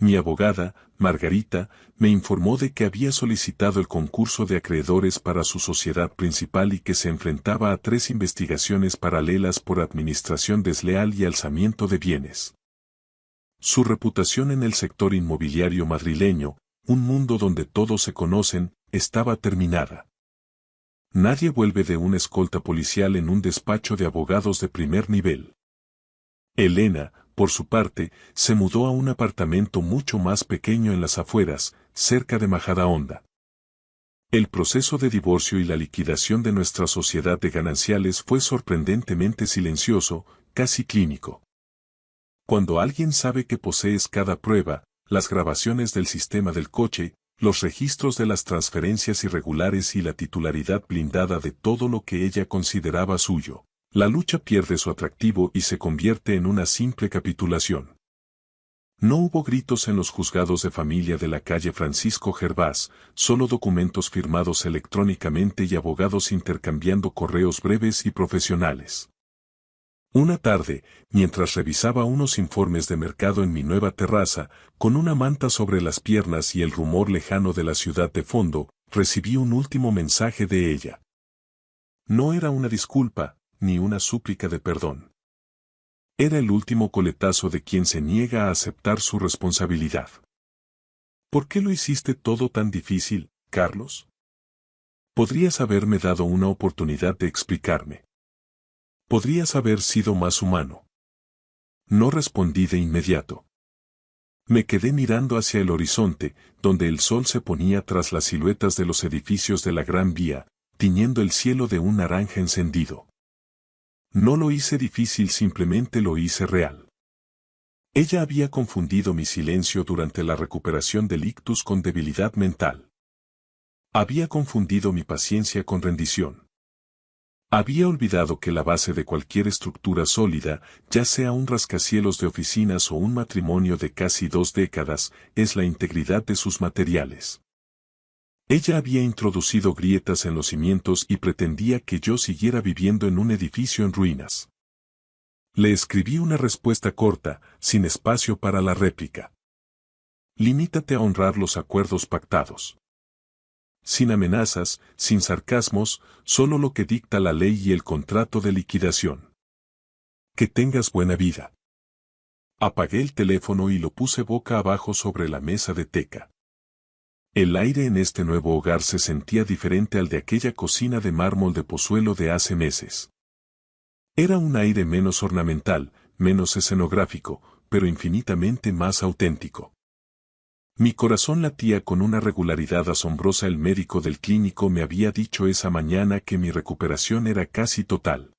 Mi abogada, Margarita, me informó de que había solicitado el concurso de acreedores para su sociedad principal y que se enfrentaba a 3 investigaciones paralelas por administración desleal y alzamiento de bienes. Su reputación en el sector inmobiliario madrileño, un mundo donde todos se conocen, estaba terminada. Nadie vuelve de una escolta policial en un despacho de abogados de primer nivel. Elena, por su parte, se mudó a un apartamento mucho más pequeño en las afueras, cerca de Majadahonda. El proceso de divorcio y la liquidación de nuestra sociedad de gananciales fue sorprendentemente silencioso, casi clínico. Cuando alguien sabe que posees cada prueba, las grabaciones del sistema del coche, los registros de las transferencias irregulares y la titularidad blindada de todo lo que ella consideraba suyo, La lucha pierde su atractivo y se convierte en una simple capitulación. No hubo gritos en los juzgados de familia de la calle Francisco Gervás, solo documentos firmados electrónicamente y abogados intercambiando correos breves y profesionales. Una tarde, mientras revisaba unos informes de mercado en mi nueva terraza, con una manta sobre las piernas y el rumor lejano de la ciudad de fondo, recibí un último mensaje de ella. No era una disculpa, ni una súplica de perdón. Era el último coletazo de quien se niega a aceptar su responsabilidad. ¿Por qué lo hiciste todo tan difícil, Carlos? Podrías haberme dado una oportunidad de explicarme. Podrías haber sido más humano. No respondí de inmediato. Me quedé mirando hacia el horizonte, donde el sol se ponía tras las siluetas de los edificios de la Gran Vía, tiñendo el cielo de un naranja encendido. No lo hice difícil, simplemente lo hice real. Ella había confundido mi silencio durante la recuperación del ictus con debilidad mental. Había confundido mi paciencia con rendición. Había olvidado que la base de cualquier estructura sólida, ya sea un rascacielos de oficinas o un matrimonio de casi 2 décadas, es la integridad de sus materiales. Ella había introducido grietas en los cimientos y pretendía que yo siguiera viviendo en un edificio en ruinas. Le escribí una respuesta corta, sin espacio para la réplica. Limítate a honrar los acuerdos pactados. Sin amenazas, sin sarcasmos, solo lo que dicta la ley y el contrato de liquidación. Que tengas buena vida. Apagué el teléfono y lo puse boca abajo sobre la mesa de teca. El aire en este nuevo hogar se sentía diferente al de aquella cocina de mármol de Pozuelo de hace meses. Era un aire menos ornamental, menos escenográfico, pero infinitamente más auténtico. Mi corazón latía con una regularidad asombrosa. El médico del clínico me había dicho esa mañana que mi recuperación era casi total.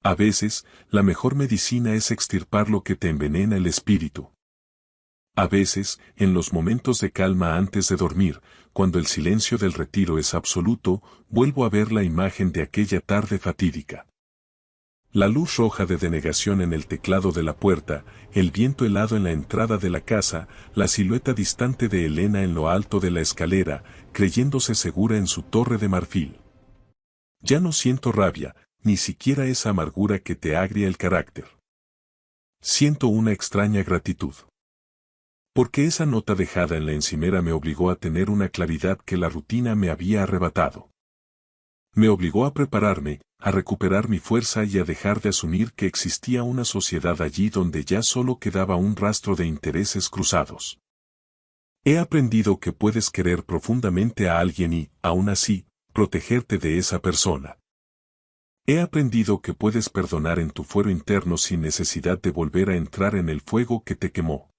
A veces, la mejor medicina es extirpar lo que te envenena el espíritu. A veces, en los momentos de calma antes de dormir, cuando el silencio del retiro es absoluto, vuelvo a ver la imagen de aquella tarde fatídica. La luz roja de denegación en el teclado de la puerta, el viento helado en la entrada de la casa, la silueta distante de Elena en lo alto de la escalera, creyéndose segura en su torre de marfil. Ya no siento rabia, ni siquiera esa amargura que te agria el carácter. Siento una extraña gratitud. Porque esa nota dejada en la encimera me obligó a tener una claridad que la rutina me había arrebatado. Me obligó a prepararme, a recuperar mi fuerza y a dejar de asumir que existía una sociedad allí donde ya solo quedaba un rastro de intereses cruzados. He aprendido que puedes querer profundamente a alguien y, aún así, protegerte de esa persona. He aprendido que puedes perdonar en tu fuero interno sin necesidad de volver a entrar en el fuego que te quemó.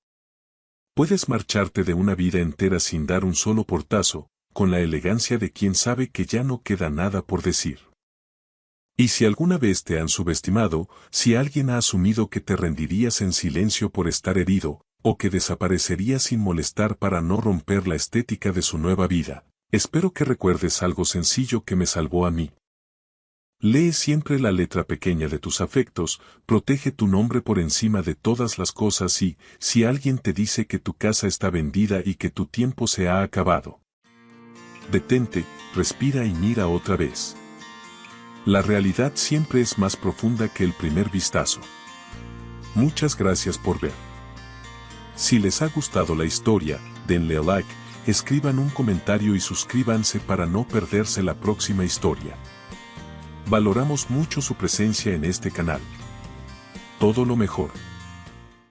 Puedes marcharte de una vida entera sin dar un solo portazo, con la elegancia de quien sabe que ya no queda nada por decir. Y si alguna vez te han subestimado, si alguien ha asumido que te rendirías en silencio por estar herido, o que desaparecerías sin molestar para no romper la estética de su nueva vida, espero que recuerdes algo sencillo que me salvó a mí. Lee siempre la letra pequeña de tus afectos, protege tu nombre por encima de todas las cosas y, si alguien te dice que tu casa está vendida y que tu tiempo se ha acabado, detente, respira y mira otra vez. La realidad siempre es más profunda que el primer vistazo. Muchas gracias por ver. Si les ha gustado la historia, denle a like, escriban un comentario y suscríbanse para no perderse la próxima historia. Valoramos mucho su presencia en este canal. Todo lo mejor.